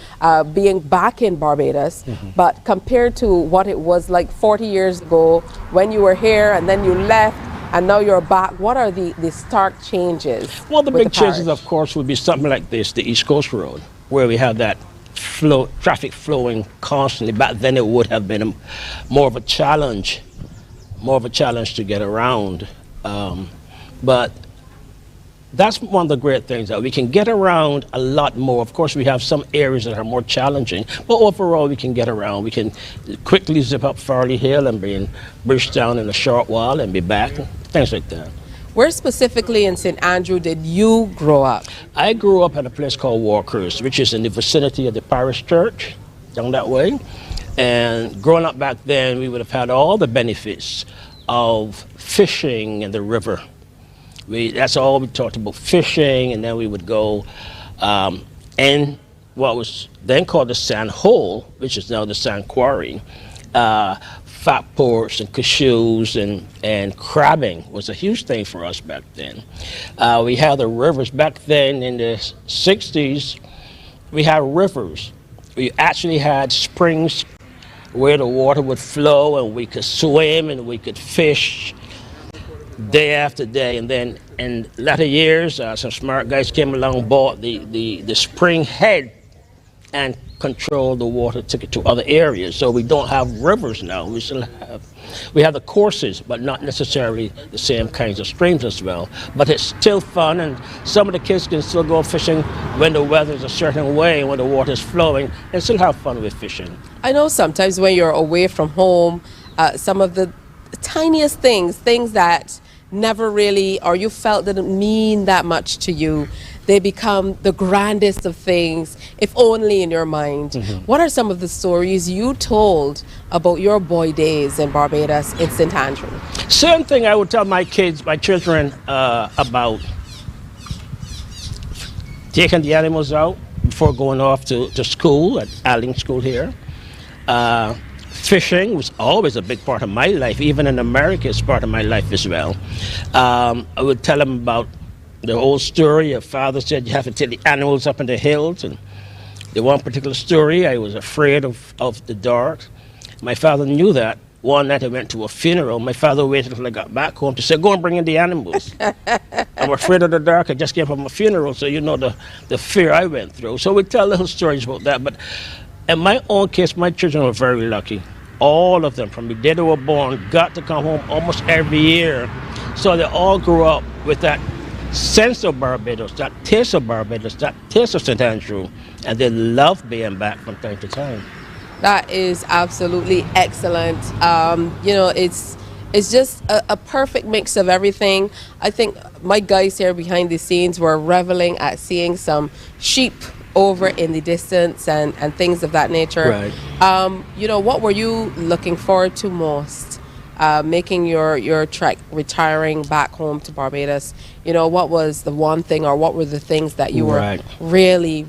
being back in Barbados, but compared to what it was like 40 years ago when you were here and then you left and now you're back, what are the stark changes? Well, the big changes, of course, would be something like this, the East Coast Road, where we have that traffic flowing constantly. Back then it would have been more of a challenge to get around. But that's one of the great things, that we can get around a lot more. Of course, we have some areas that are more challenging, but overall we can get around. We can quickly zip up Farley Hill and be in Bridgetown in a short while and be back, things like that. Where specifically in St. Andrew did you grow up? I grew up at a place called Walkers, which is in the vicinity of the parish church, down that way. And growing up back then, we would have had all the benefits of fishing in the river. That's all we talked about, fishing, and then we would go in what was then called the sand hole, which is now the sand quarry. Fat ports and cashews and crabbing was a huge thing for us back then. We had the rivers back then in the 60s. We had rivers. We actually had springs where the water would flow and we could swim and we could fish day after day. And then in latter years, some smart guys came along, bought the spring head and controlled the water, took it to other areas. So we don't have rivers now. We have the courses, but not necessarily the same kinds of streams as well. But it's still fun, and some of the kids can still go fishing when the weather's a certain way, when the water's flowing, and still have fun with fishing. I know sometimes when you're away from home, some of the tiniest things that never really, or you felt didn't mean that much to you, they become the grandest of things, if only in your mind. What are some of the stories you told about your boy days in Barbados, in St. Andrew? Same thing I would tell my children about taking the animals out before going off to school at Alling School here. Fishing was always a big part of my life. Even in America, it's part of my life as well. I would tell them about the old story. Your father said you have to take the animals up in the hills. And the one particular story, I was afraid of the dark. My father knew that. One night I went to a funeral. My father waited until I got back home to say, go and bring in the animals. I'm afraid of the dark. I just came from a funeral, so you know the fear I went through. So we tell little stories about that. But in my own case, my children were very lucky. All of them, from the day they were born, got to come home almost every year. So they all grew up with that sense of Barbados, that taste of Barbados, that taste of St. Andrew, and they love being back from time to time. That is absolutely excellent. You know, it's just a perfect mix of everything. I think my guys here behind the scenes were reveling at seeing some sheep over in the distance and things of that nature. Right. You know, what were you looking forward to most? Making your trek, retiring back home to Barbados, you know, what was the one thing, or what were the things that you were really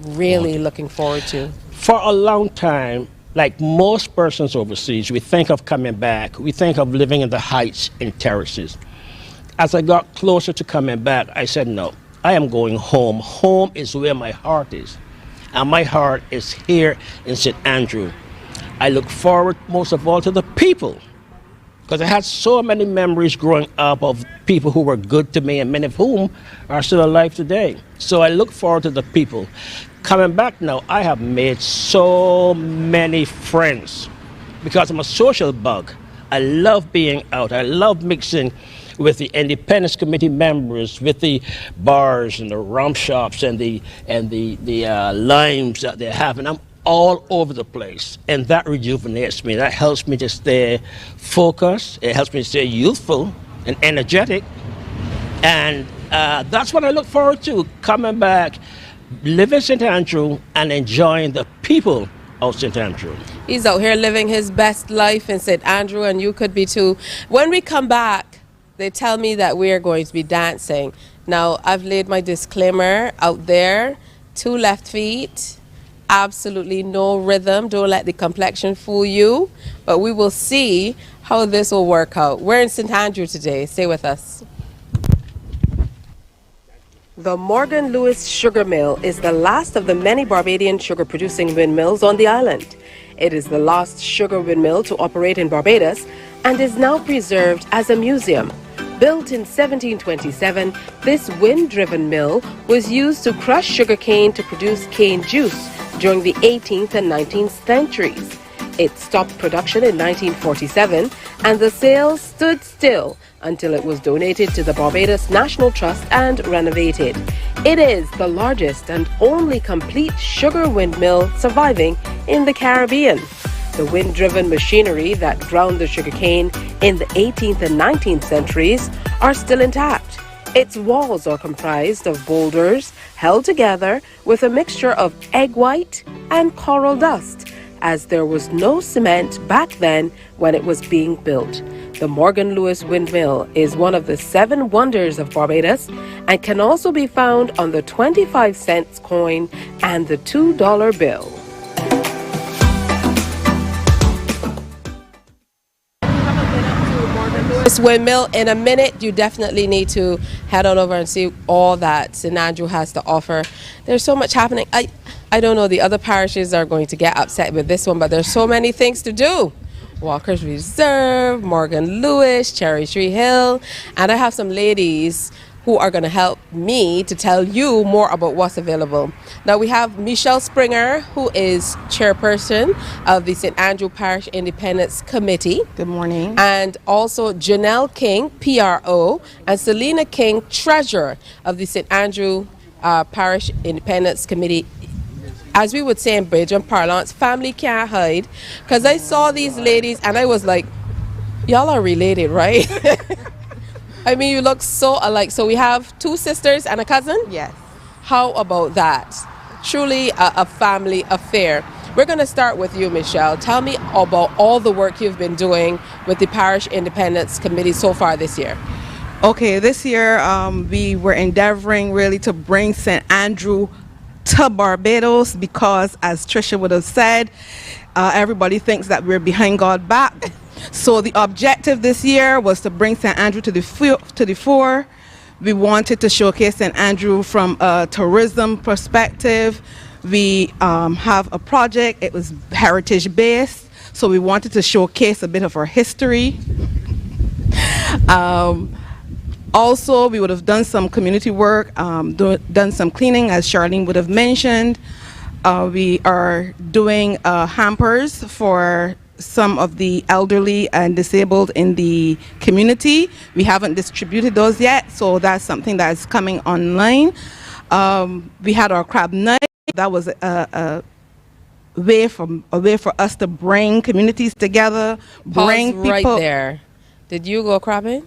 looking forward to? For a long time, like most persons overseas, we think of coming back. We think of living in the heights and terraces. As I got closer to coming back, I said, no, I am going home. Home is where my heart is. And my heart is here in St. Andrew. I look forward most of all to the people, because I had so many memories growing up of people who were good to me, and many of whom are still alive today. So I look forward to the people. Coming back now, I have made so many friends because I'm a social bug. I love being out. I love mixing with the Independence Committee members, with the bars and the rum shops and the limes that they're having. I'm all over the place, and that rejuvenates me. That helps me to stay focused. It helps me to stay youthful and energetic, and that's what I look forward to, coming back, living St. Andrew and enjoying the people of St. Andrew. He's out here living his best life in St. Andrew, and you could be too. When we come back, they tell me that we are going to be dancing. Now, I've laid my disclaimer out there: 2 left feet, absolutely no rhythm. Don't let the complexion fool you. But we will see how this will work out. We're in St. Andrew today. Stay with us. The Morgan Lewis Sugar Mill is the last of the many Barbadian sugar-producing windmills on the island. It is the last sugar windmill to operate in Barbados and is now preserved as a museum. Built in 1727, this wind-driven mill was used to crush sugarcane to produce cane juice during the 18th and 19th centuries. It stopped production in 1947, and the sales stood still until it was donated to the Barbados National Trust and renovated. It is the largest and only complete sugar windmill surviving in the Caribbean. The wind-driven machinery that ground the sugarcane in the 18th and 19th centuries are still intact. Its walls are comprised of boulders held together with a mixture of egg white and coral dust, as there was no cement back then when it was being built. The Morgan Lewis Windmill is one of the 7 wonders of Barbados and can also be found on the 25-cent coin and the $2 bill. This windmill in a minute. You definitely need to head on over and see all that St. Andrew has to offer. There's so much happening. I don't know, the other parishes are going to get upset with this one, but there's so many things to do. Walker's Reserve, Morgan Lewis, Cherry Tree Hill, and I have some ladies who are going to help me to tell you more about what's available. Now we have Michelle Springer, who is chairperson of the St. Andrew Parish Independence Committee. Good morning. And also Janelle King, PRO, and Selena King, treasurer of the St. Andrew Parish Independence Committee. As we would say in Bajan parlance, family can't hide. Because I saw these ladies and I was like, y'all are related, right? I mean, you look so alike. So we have 2 sisters and a cousin? Yes. How about that? Truly a family affair. We're going to start with you, Michelle. Tell me about all the work you've been doing with the Parish Independence Committee so far this year. Okay, this year we were endeavoring really to bring St. Andrew to Barbados because, as Tricia would have said, everybody thinks that we're behind God's back. So the objective this year was to bring St. Andrew to the fore. We wanted to showcase St. Andrew from a tourism perspective. We have a project, it was heritage based, so we wanted to showcase a bit of our history. Also, we would have done some community work, done some cleaning, as Charlene would have mentioned. We are doing hampers for some of the elderly and disabled in the community. We haven't distributed those yet, so that's something that's coming online. We had our crab night. That was a way for us to bring communities together, bring people. Right there. Did you go crabbing?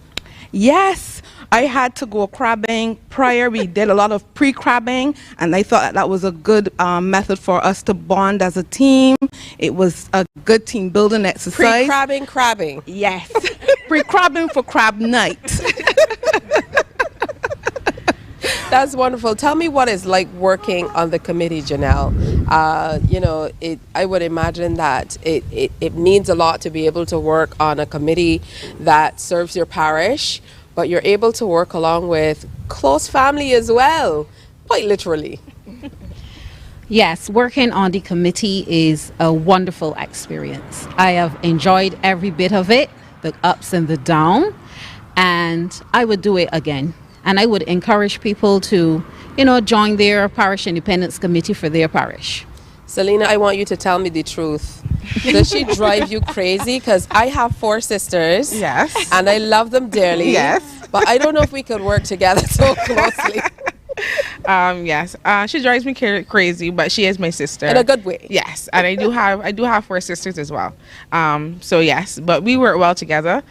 Yes, I had to go crabbing prior. We did a lot of pre-crabbing, and I thought that was a good method for us to bond as a team. It was a good team building exercise. Pre-crabbing, crabbing. Yes, pre-crabbing for crab night. That's wonderful. Tell me what it's like working on the committee, Janelle. You know, I would imagine that it means a lot to be able to work on a committee that serves your parish, but you're able to work along with close family as well, quite literally. Yes, working on the committee is a wonderful experience. I have enjoyed every bit of it, the ups and the downs, and I would do it again. And I would encourage people to, you know, join their parish independence committee for their parish. Selena, I want you to tell me the truth. Does she drive you crazy? Because I have 4 sisters. Yes. And I love them dearly. Yes. But I don't know if we could work together so closely. Yes. She drives me crazy, but she is my sister In a good way. Yes, and I do have 4 sisters as well. So yes, but we work well together.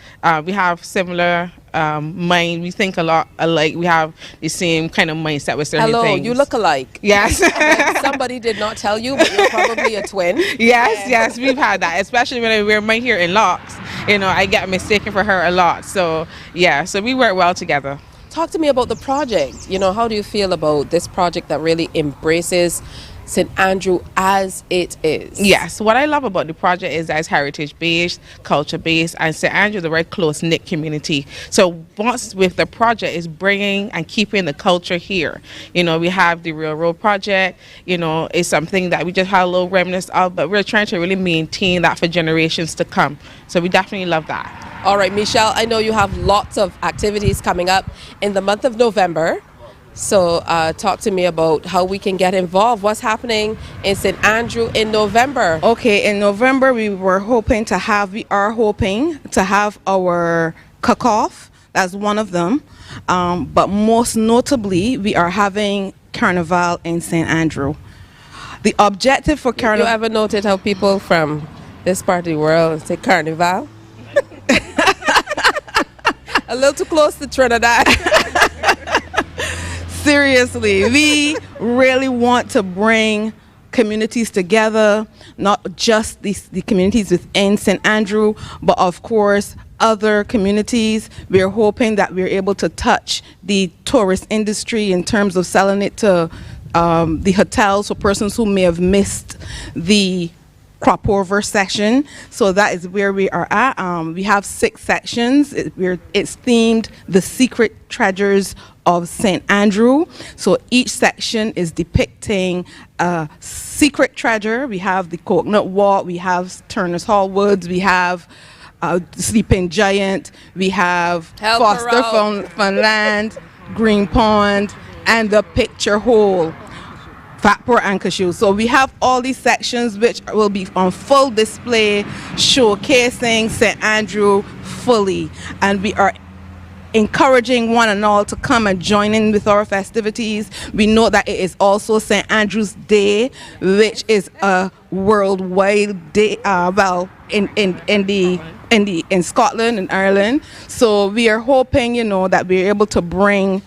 We have similar mind. We think a lot alike. We have the same kind of mindset with certain Hello, things. you look alike. Yes. Like somebody did not tell you, but you're probably a twin. Yes, we've had that, especially when I wear my hair in locks. You know, I get mistaken for her a lot. So yeah, so we work well together. Talk to me about the project. You know, how do you feel about this project that really embraces St. Andrew as it is? Yes, what I love about the project is that it's heritage-based, culture-based, and St. Andrew is a very close-knit community. So once with the project is bringing and keeping the culture here. You know, we have the Railroad Project, you know, it's something that we just had a little remnants of, but we're trying to really maintain that for generations to come. So we definitely love that. All right, Michelle, I know you have lots of activities coming up in the month of November. So talk to me about how we can get involved. What's happening in St. Andrew in November? Okay, in November we are hoping to have our cook-off. That's one of them. But most notably, we are having Carnival in St. Andrew. The objective for Carnival... You ever noted how people from this part of the world say Carnival? A little too close to Trinidad. Seriously, we really want to bring communities together, not just the communities within St. Andrew, but of course other communities. We're hoping that we're able to touch the tourist industry in terms of selling it to the hotels for persons who may have missed the crop over section. So that is where we are at. We have 6 sections. It's themed The Secret Treasures of St. Andrew. So each section is depicting a secret treasure. We have the Coconut Walk, we have Turner's Hall Woods, we have Sleeping Giant, we have Foster Funland, Green Pond, and the Picture Hole. Fatpur and Cashew. So we have all these sections which will be on full display, showcasing St. Andrew fully. And we are encouraging one and all to come and join in with our festivities. We know that it is also St. Andrew's Day, which is a worldwide day, in Scotland and Ireland. So we are hoping, you know, that we're able to bring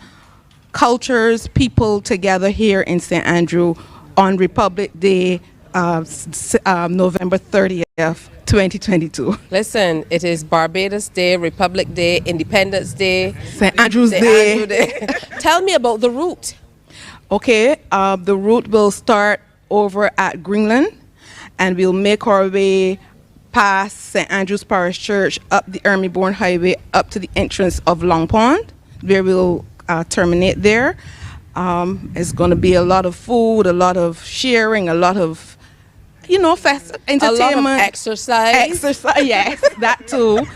cultures, people together here in St. Andrew on Republic Day, November 30th, 2022. Listen, it is Barbados Day, Republic Day, Independence Day, St. Andrew's Day. Andrew Day. Tell me about the route. Okay, the route will start over at Greenland, and we'll make our way past St. Andrew's Parish Church, up the Ermybourne Highway, up to the entrance of Long Pond, where we'll terminate there. It's going to be a lot of food, a lot of sharing, a lot of, you know, entertainment. A lot of exercise. Exercise, yes, that too.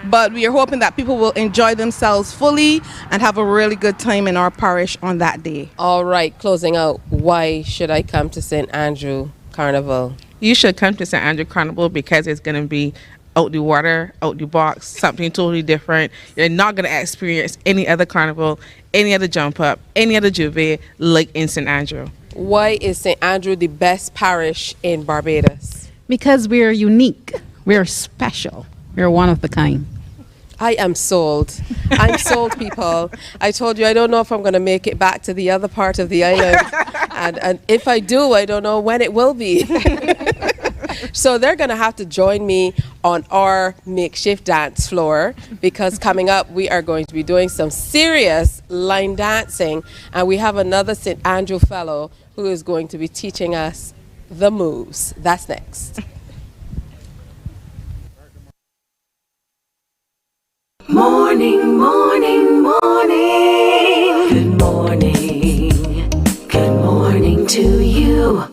But we are hoping that people will enjoy themselves fully and have a really good time in our parish on that day. All right, closing out, why should I come to St. Andrew Carnival? You should come to St. Andrew Carnival because it's going to be out the water, out the box, something totally different. You're not going to experience any other carnival, any other jump up, any other juve like in St. Andrew. Why is St. Andrew the best parish in Barbados? Because we're unique, we're special, we're one of the kind. I am sold. I'm sold, people. I told you I don't know if I'm going to make it back to the other part of the island. And if I do, I don't know when it will be. So they're going to have to join me on our makeshift dance floor, because coming up we are going to be doing some serious line dancing, and we have another St. Andrew fellow who is going to be teaching us the moves. That's next. Morning, morning, morning. Good morning. Good morning to you.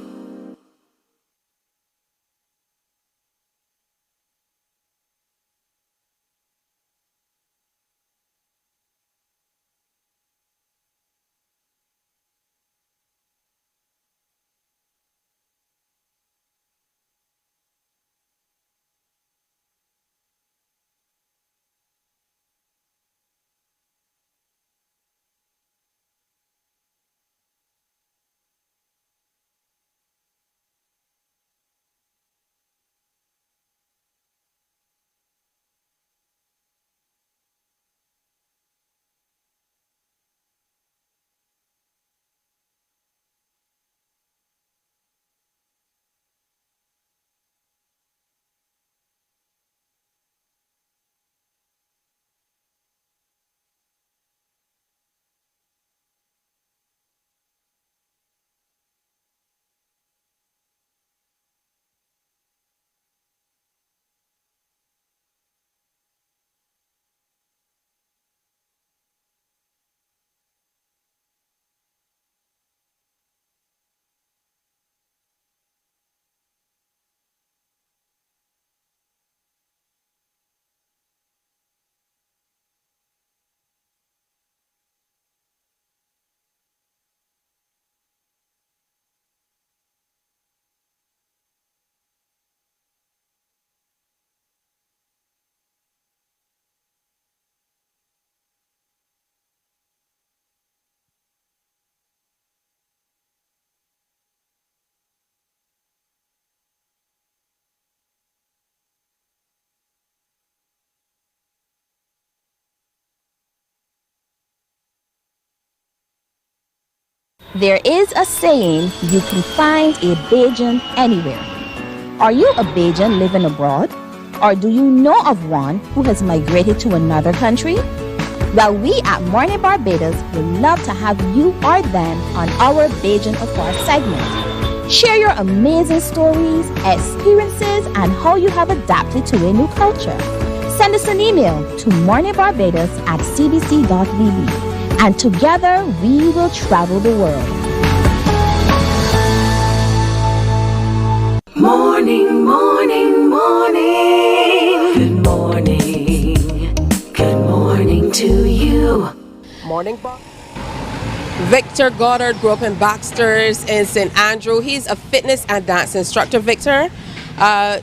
There is a saying, you can find a Bajan anywhere. Are you a Bajan living abroad? Or do you know of one who has migrated to another country? Well, we at Mornin Barbados would love to have you or them on our Bajan Afar segment. Share your amazing stories, experiences, and how you have adapted to a new culture. Send us an email to morninbarbados@cbc.vb, and together we will travel the world. Morning, morning, morning. Good morning. Good morning to you. Morning, Bob. Victor Goddard grew up in Baxter's in St. Andrew. He's a fitness and dance instructor. Victor, I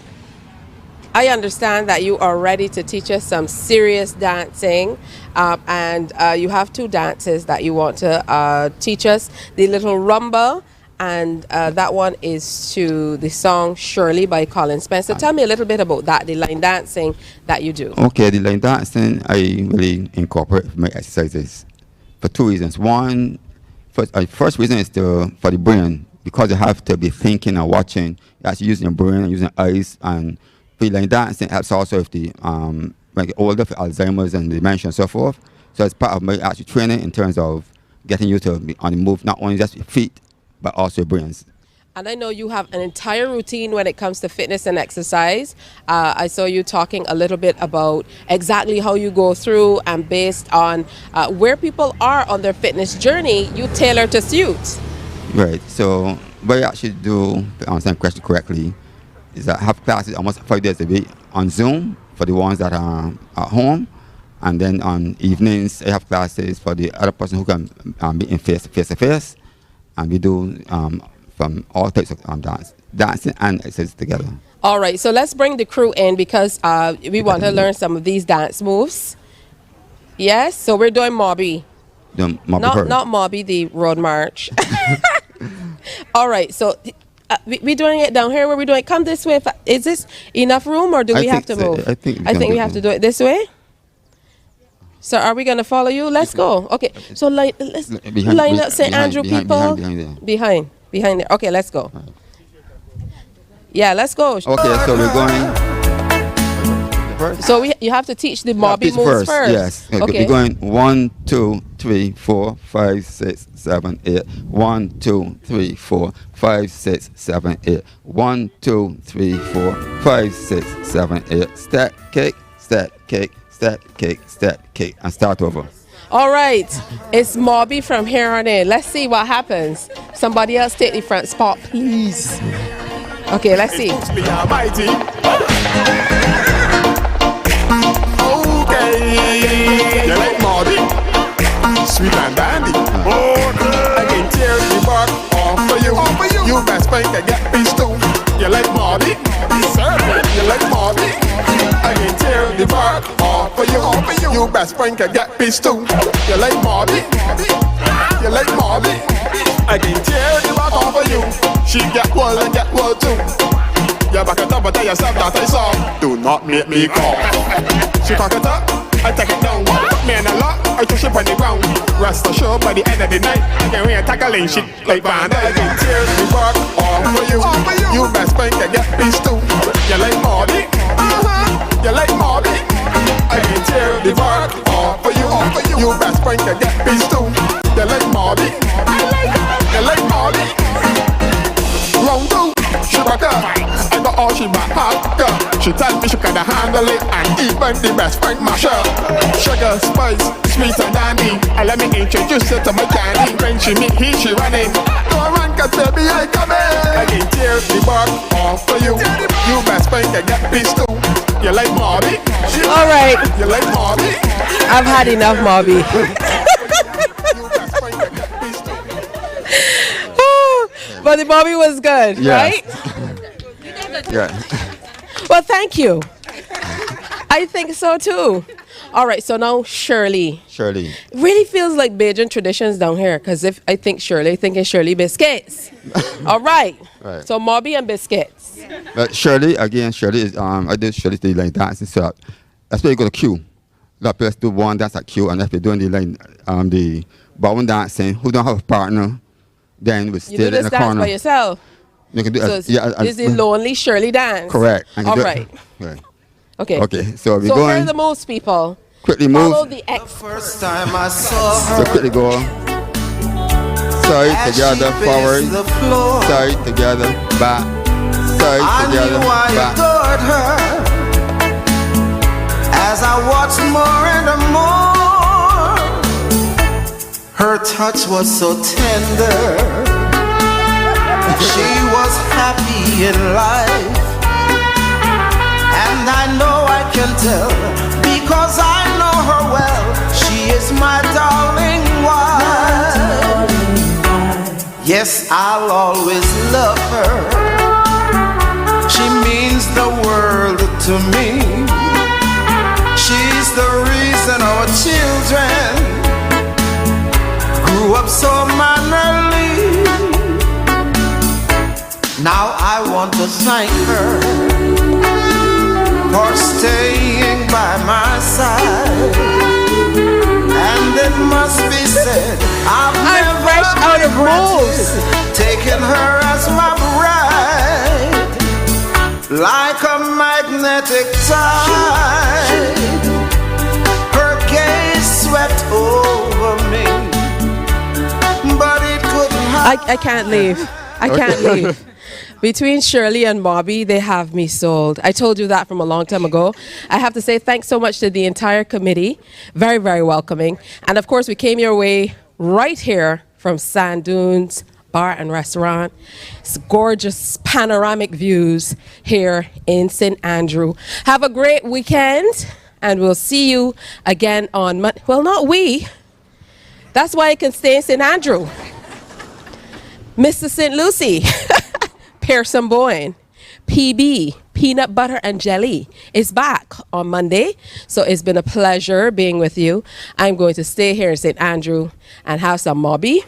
understand that you are ready to teach us some serious dancing, and you have two dances that you want to teach us. The little rumba, and that one is to the song Shirley by Colin Spencer. Tell me a little bit about that, the line dancing that you do. Okay, the line dancing, I really incorporate my exercises for two reasons. One, first reason is for the brain, because you have to be thinking and watching. You actually using your brain and using eyes, and for line dancing helps also with the like older, for Alzheimer's and dementia and so forth. So it's part of my actual training in terms of getting you to be on the move, not only just your feet, but also your brains. And I know you have an entire routine when it comes to fitness and exercise. I saw you talking a little bit about exactly how you go through, and based on where people are on their fitness journey, you tailor to suit. Right. So what I actually do, to understand the question correctly, is I have classes almost 5 days a week on Zoom for the ones that are at home. And then on evenings, I have classes for the other person who can be in face-to-face. And we do from all types of dancing and exercise together. All right, so let's bring the crew in, because we want to learn some of these dance moves. Yes, so we're doing Mobby. Not Mobby, the road march. All right, so we're doing it down here. Where we doing it? Come this way. Is this enough room, or do we have to move? I think we have to do it this way. So are we going to follow you? Let's go. Okay. So let's line up St. Andrew people. Behind there. Okay, let's go. Yeah, let's go. Okay, so we're going first. So you have to teach the Mobby moves first. Yes. Okay. We're going 1, 2, 3, 4, 5, 6, 7, 8. 1, 2, 3, 4, 5, 6, 7, 8. 1, 2, 3, 4, 5, 6, 7, 8. Step, kick, step, kick. Step, kick, step, kick, and start over. All right, it's Mobby from here on in. Let's see what happens. Somebody else take the front spot, please. Okay, let's see. Okay, you like Mobby? Sweet and dandy. I can tear the bark off for you. You best find to get pissed too. You like Mobby? You like Mobby? I can tear the bark off for you. You best friend can get pissed too. You like Mobby? You like Mobby? I can tear the bark off for you. She get well and get well too. You back it up and tell yourself that I saw. Do not make me call. She cock it up, I take it down. Me and a lot, I push it on the ground. Rest assured by the end of the night, I can really tackling shit like Van. I can tear the bark off for you. You best friend can get pissed too. You like Mobby? You like Mobby? I can tear the bark off for you. You best friend can get pissed too. You like Mobby? You like Mobby? Round two, she back up. I got all she back up. She tell me she can handle it, and even the best friend mash up. Sugar, spice, sweet and dandy. And let me introduce her to my candy. When she meet he, she running. Don't run, cause baby I come in. I can tear the bark off for you. You best friend can get pissed too. You like Mobby? All right. You like Mobby? I've had enough Mobby. But the Mobby was good, right? Yeah. Well, thank you. I think so too. All right, so now Shirley. Shirley. It really feels like Bajan traditions down here, because if I think Shirley, thinking Shirley biscuits. All right. Right. So Mobby and biscuits. Shirley is I did Shirley the line dancing, so that's where you go to queue. That place do one dance at queue, and if you're doing the line the ballroom dancing, who don't have a partner, then we You still do in this the dance corner. by yourself. You can do So it. Yeah, this is the lonely Shirley dance. correct. And you All do it- right. right. Okay. Okay. So we're So here are going the moves, people. quickly. Follow Move. the First time I saw So her, quickly go. Side as together, she forward. paced the floor, Side together, back. Side I together, knew I back. adored her. As I watched more and more, her touch was so tender. She was happy in life, and I know I can tell because I know her well. She is my darling wife. Yes, I'll always love her. She means the world to me. She's the reason our children grew up so mannerly. Now I want to thank her for staying by my side. And it must be said, I'm never fresh out of moves. taking her as my bride. Like a magnetic tide, her gaze swept over me, but it couldn't happen. I can't leave. I can't leave. Between Shirley and Bobby, they have me sold. I told you that from a long time ago. I have to say thanks so much to the entire committee. Very, very welcoming. And of course, we came your way right here from Sand Dunes Bar and Restaurant. It's gorgeous panoramic views here in St. Andrew. Have a great weekend, and we'll see you again on Monday. Well, not we. That's why I can stay in St. Andrew. Mr. St. Lucie. Pearson Boyne, PB, Peanut Butter and Jelly, is back on Monday. So it's been a pleasure being with you. I'm going to stay here in St. Andrew and have some Mobby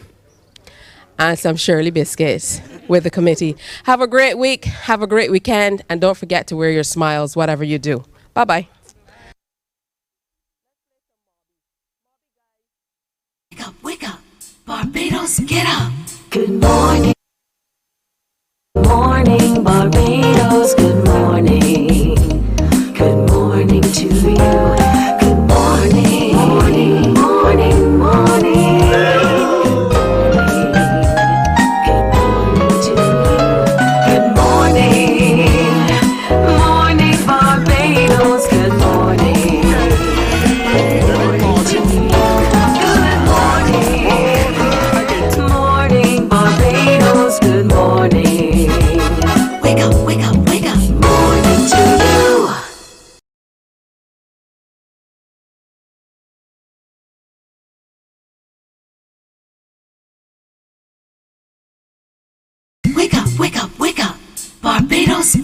and some Shirley biscuits with the committee. Have a great week. Have a great weekend. And don't forget to wear your smiles, whatever you do. Bye-bye. Wake up, Barbados, get up. Good morning. Morning, Barbados, good morning. Good morning to you. Good morning, morning, morning, morning. Good morning to you. Good morning, morning, Barbados, good morning. Good morning to you. Good morning, morning, Barbados, good morning. Wake up, wake up, wake up. Morning to you. Wake up, wake up, wake up. Barbados.